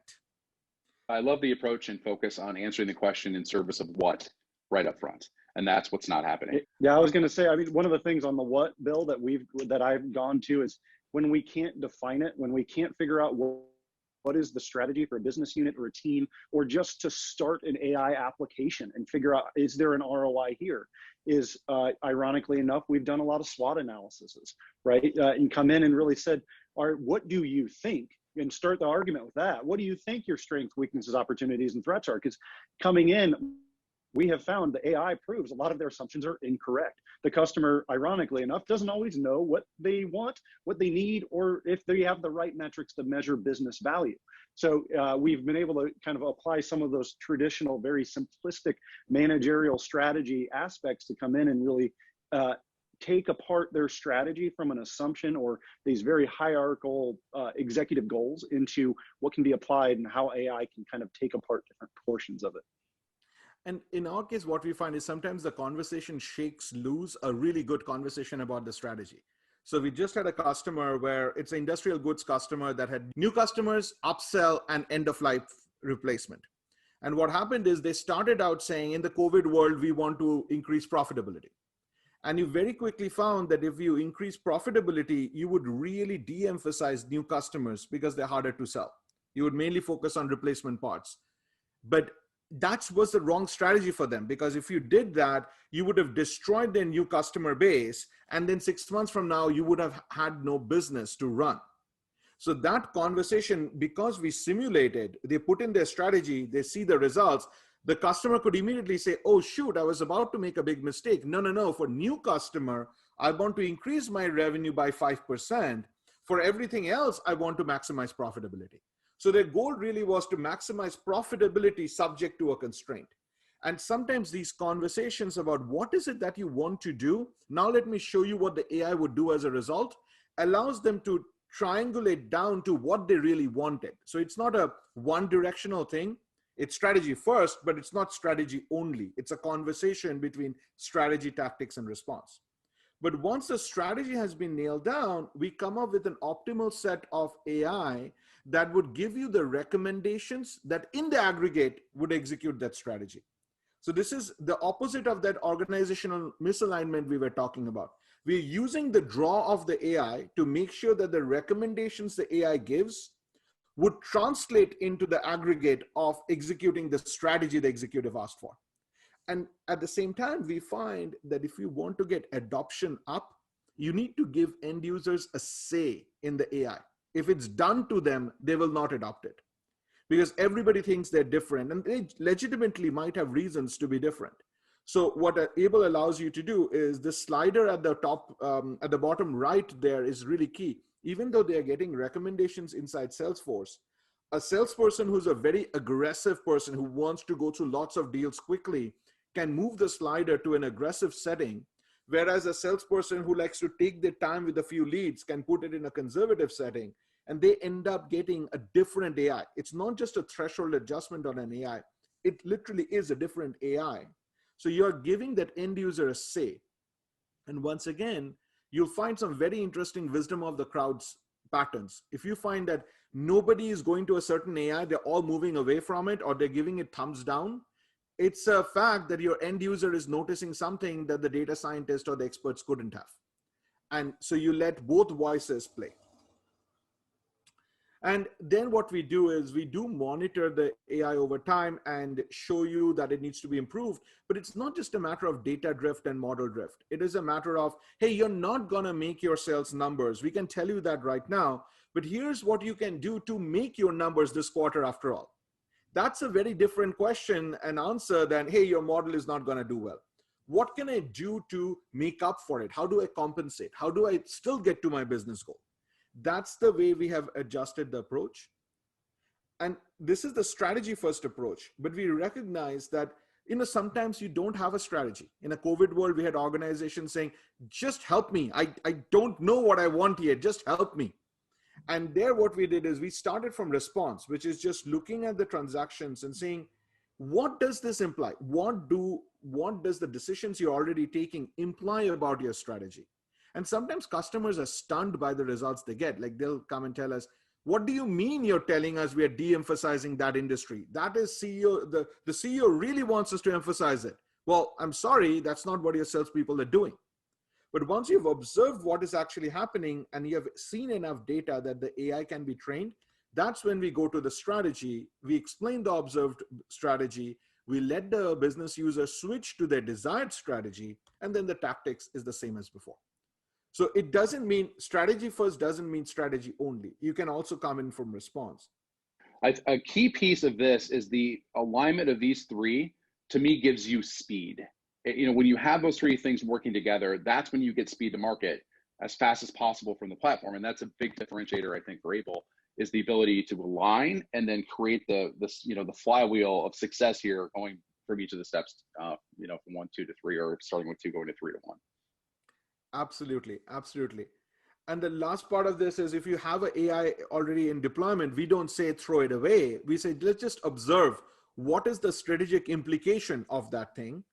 I love the approach and focus on answering the question in service of what right up front. And that's what's not happening. Yeah, I was going to say, I mean, one of the things on the what, Bill, that I've gone to is when we can't define it, when we can't figure out what is the strategy for a business unit or a team, or just to start an AI application and figure out, is there an ROI here? Is, ironically enough, we've done a lot of SWOT analyses, right? And come in and really said, what do you think? And start the argument with that. What do you think your strengths, weaknesses, opportunities, and threats are? Because coming in, we have found the AI proves a lot of their assumptions are incorrect. The customer, ironically enough, doesn't always know what they want, what they need, or if they have the right metrics to measure business value. So we've been able to kind of apply some of those traditional, very simplistic managerial strategy aspects to come in and really take apart their strategy from an assumption or these very hierarchical executive goals into what can be applied and how AI can kind of take apart different portions of it. And in our case, what we find is sometimes the conversation shakes loose a really good conversation about the strategy. So we just had a customer where it's an industrial goods customer that had new customers, upsell, and end of life replacement. And what happened is they started out saying, in the COVID world, we want to increase profitability. And you very quickly found that if you increase profitability, you would really de-emphasize new customers because they're harder to sell. You would mainly focus on replacement parts. But that was the wrong strategy for them, because if you did that, you would have destroyed their new customer base. And then 6 months from now, you would have had no business to run. So that conversation, because we simulated, they put in their strategy, they see the results, the customer could immediately say, oh, shoot, I was about to make a big mistake. No. For new customer, I want to increase my revenue by 5%. For everything else, I want to maximize profitability. So their goal really was to maximize profitability subject to a constraint. And sometimes these conversations about what is it that you want to do, now let me show you what the AI would do as a result, allows them to triangulate down to what they really wanted. So it's not a one-directional thing. It's strategy first, but it's not strategy only. It's a conversation between strategy, tactics, and response. But once the strategy has been nailed down, we come up with an optimal set of AI that would give you the recommendations that in the aggregate would execute that strategy. So this is the opposite of that organizational misalignment we were talking about. We're using the draw of the AI to make sure that the recommendations the AI gives would translate into the aggregate of executing the strategy the executive asked for. And at the same time, we find that if you want to get adoption up, you need to give end users a say in the AI. If it's done to them, they will not adopt it because everybody thinks they're different and they legitimately might have reasons to be different. So what Able allows you to do is the slider at the top, at the bottom right there is really key. Even though they're getting recommendations inside Salesforce, a salesperson who's a very aggressive person who wants to go through lots of deals quickly can move the slider to an aggressive setting, whereas a salesperson who likes to take their time with a few leads can put it in a conservative setting, and they end up getting a different AI. It's not just a threshold adjustment on an AI. It literally is a different AI So you're giving that end user a say. And once again, you'll find some very interesting wisdom of the crowd's patterns. If you find that nobody is going to a certain AI, they're all moving away from it, or they're giving it thumbs down, it's a fact that your end user is noticing something that the data scientist or the experts couldn't have. And so you let both voices play. And then what we do is we do monitor the AI over time and show you that it needs to be improved. But it's not just a matter of data drift and model drift. It is a matter of, hey, you're not going to make your sales numbers. We can tell you that right now. But here's what you can do to make your numbers this quarter after all. That's a very different question and answer than, hey, your model is not going to do well. What can I do to make up for it? How do I compensate? How do I still get to my business goal? That's the way we have adjusted the approach. And this is the strategy first approach, but we recognize that, sometimes you don't have a strategy. In a COVID world, we had organizations saying, just help me. I don't know what I want yet, just help me. And there what we did is we started from response, which is just looking at the transactions and saying, what does this imply? What does the decisions you're already taking imply about your strategy? And sometimes customers are stunned by the results they get. Like they'll come and tell us, what do you mean you're telling us we are de-emphasizing that industry? That is CEO, the CEO really wants us to emphasize it. Well, I'm sorry, that's not what your salespeople are doing. But once you've observed what is actually happening and you have seen enough data that the AI can be trained, that's when we go to the strategy. We explain the observed strategy. We let the business user switch to their desired strategy, and then the tactics is the same as before. So it doesn't mean strategy first doesn't mean strategy only. You can also come in from response. A key piece of this is the alignment of these three, to me, gives you speed. When you have those three things working together, that's when you get speed to market as fast as possible from the platform. And that's a big differentiator, I think, for Able, is the ability to align and then create the flywheel of success here, going from each of the steps, from 1, 2 to 3, or starting with 2, going to 3 to 1. Absolutely, absolutely. And the last part of this is, if you have an AI already in deployment, we don't say throw it away. We say, let's just observe what is the strategic implication of that thing.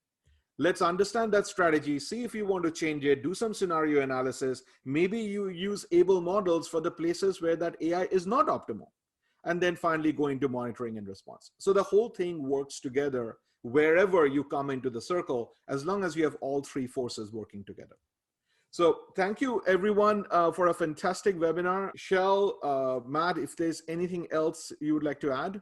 Let's understand that strategy, see if you want to change it, do some scenario analysis. Maybe you use Able models for the places where that AI is not optimal. And then finally go into monitoring and response. So the whole thing works together wherever you come into the circle, as long as you have all three forces working together. So thank you everyone for a fantastic webinar. Shell, Matt, if there's anything else you would like to add?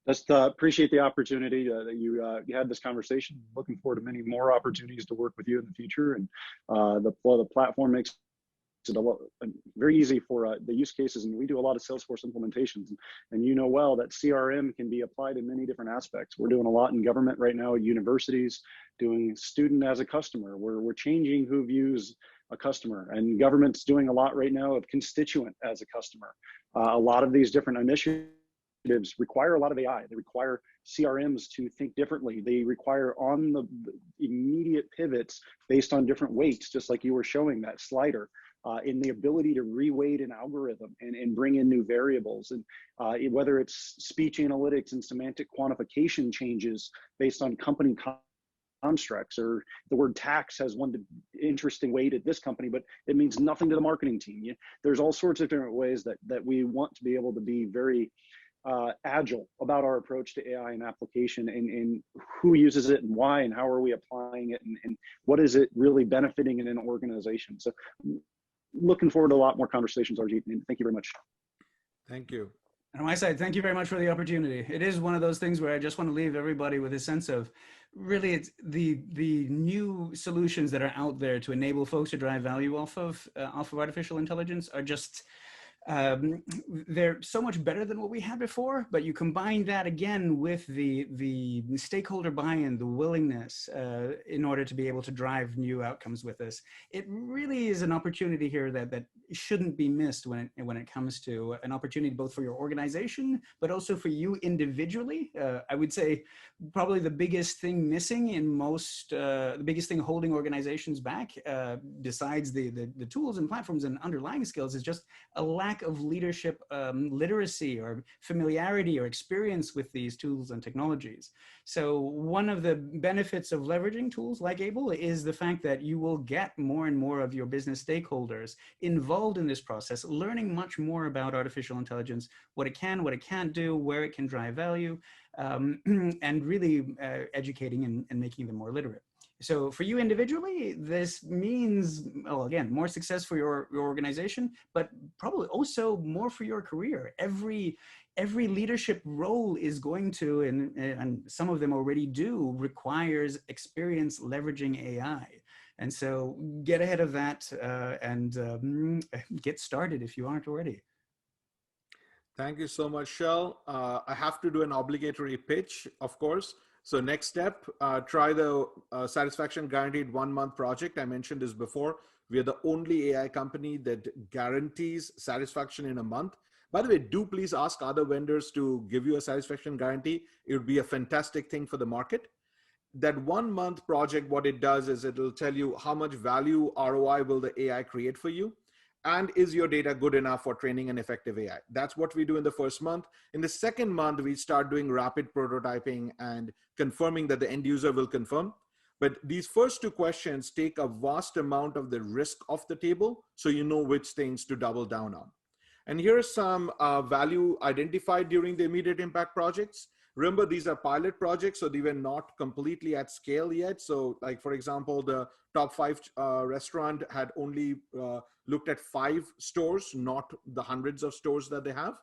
Just appreciate the opportunity that you had this conversation. Looking forward to many more opportunities to work with you in the future. And the platform makes it very easy for the use cases. And we do a lot of Salesforce implementations. And you know well that CRM can be applied in many different aspects. We're doing a lot in government right now, universities, doing student as a customer. We're changing who views a customer. And government's doing a lot right now of constituent as a customer. A lot of these different initiatives require a lot of AI. They require CRMs to think differently. They require on the immediate pivots based on different weights, just like you were showing that slider, in the ability to reweight an algorithm and bring in new variables. And whether it's speech analytics and semantic quantification changes based on company constructs, or the word tax has one interesting weight at this company, but it means nothing to the marketing team. There's all sorts of different ways that we want to be able to be very agile about our approach to AI and application, and who uses it and why, and how are we applying it, and what is it really benefiting in an organization. So looking forward to a lot more conversations, Arjit, and thank you very much. Thank you. And on my side, thank you very much for the opportunity. It is one of those things where I just want to leave everybody with a sense of, really, it's the new solutions that are out there to enable folks to drive value off of artificial intelligence are just, they're so much better than what we had before. But you combine that again with the stakeholder buy-in, the willingness in order to be able to drive new outcomes with this. It really is an opportunity here that shouldn't be missed when it comes to an opportunity both for your organization, but also for you individually. I would say probably the biggest thing missing in most, the biggest thing holding organizations back, besides the tools and platforms and underlying skills, is just a lack lack of leadership literacy or familiarity or experience with these tools and technologies. So one of the benefits of leveraging tools like Able is the fact that you will get more and more of your business stakeholders involved in this process, learning much more about artificial intelligence, what it can, what it can't do, where it can drive value, and really educating and making them more literate. So for you individually, this means, well, again, more success for your organization, but probably also more for your career. Every leadership role is going to, and some of them already do, requires experience leveraging AI. And so get ahead of that and get started if you aren't already. Thank you so much, Shell. I have to do an obligatory pitch, of course. So next step, try the Satisfaction Guaranteed 1-month project. I mentioned this before. We are the only AI company that guarantees satisfaction in a month. By the way, do please ask other vendors to give you a satisfaction guarantee. It would be a fantastic thing for the market. That 1-month project, what it does is it'll tell you how much value ROI will the AI create for you. And is your data good enough for training an effective AI? That's what we do in the first month. In the second month, we start doing rapid prototyping and confirming that the end user will confirm. But these first 2 questions take a vast amount of the risk off the table, so you know which things to double down on. And here's some value identified during the immediate impact projects. Remember, these are pilot projects, so they were not completely at scale yet. So like, for example, the top 5 restaurant had only looked at 5 stores, not the hundreds of stores that they have.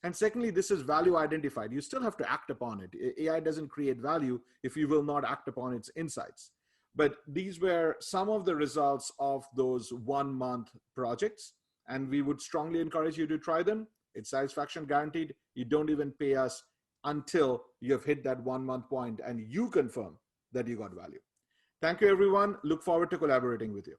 And secondly, this is value identified. You still have to act upon it. AI doesn't create value if you will not act upon its insights. But these were some of the results of those 1-month projects. And we would strongly encourage you to try them. It's satisfaction guaranteed. You don't even pay us until you have hit that 1-month point and you confirm that you got value. Thank you, everyone. Look forward to collaborating with you.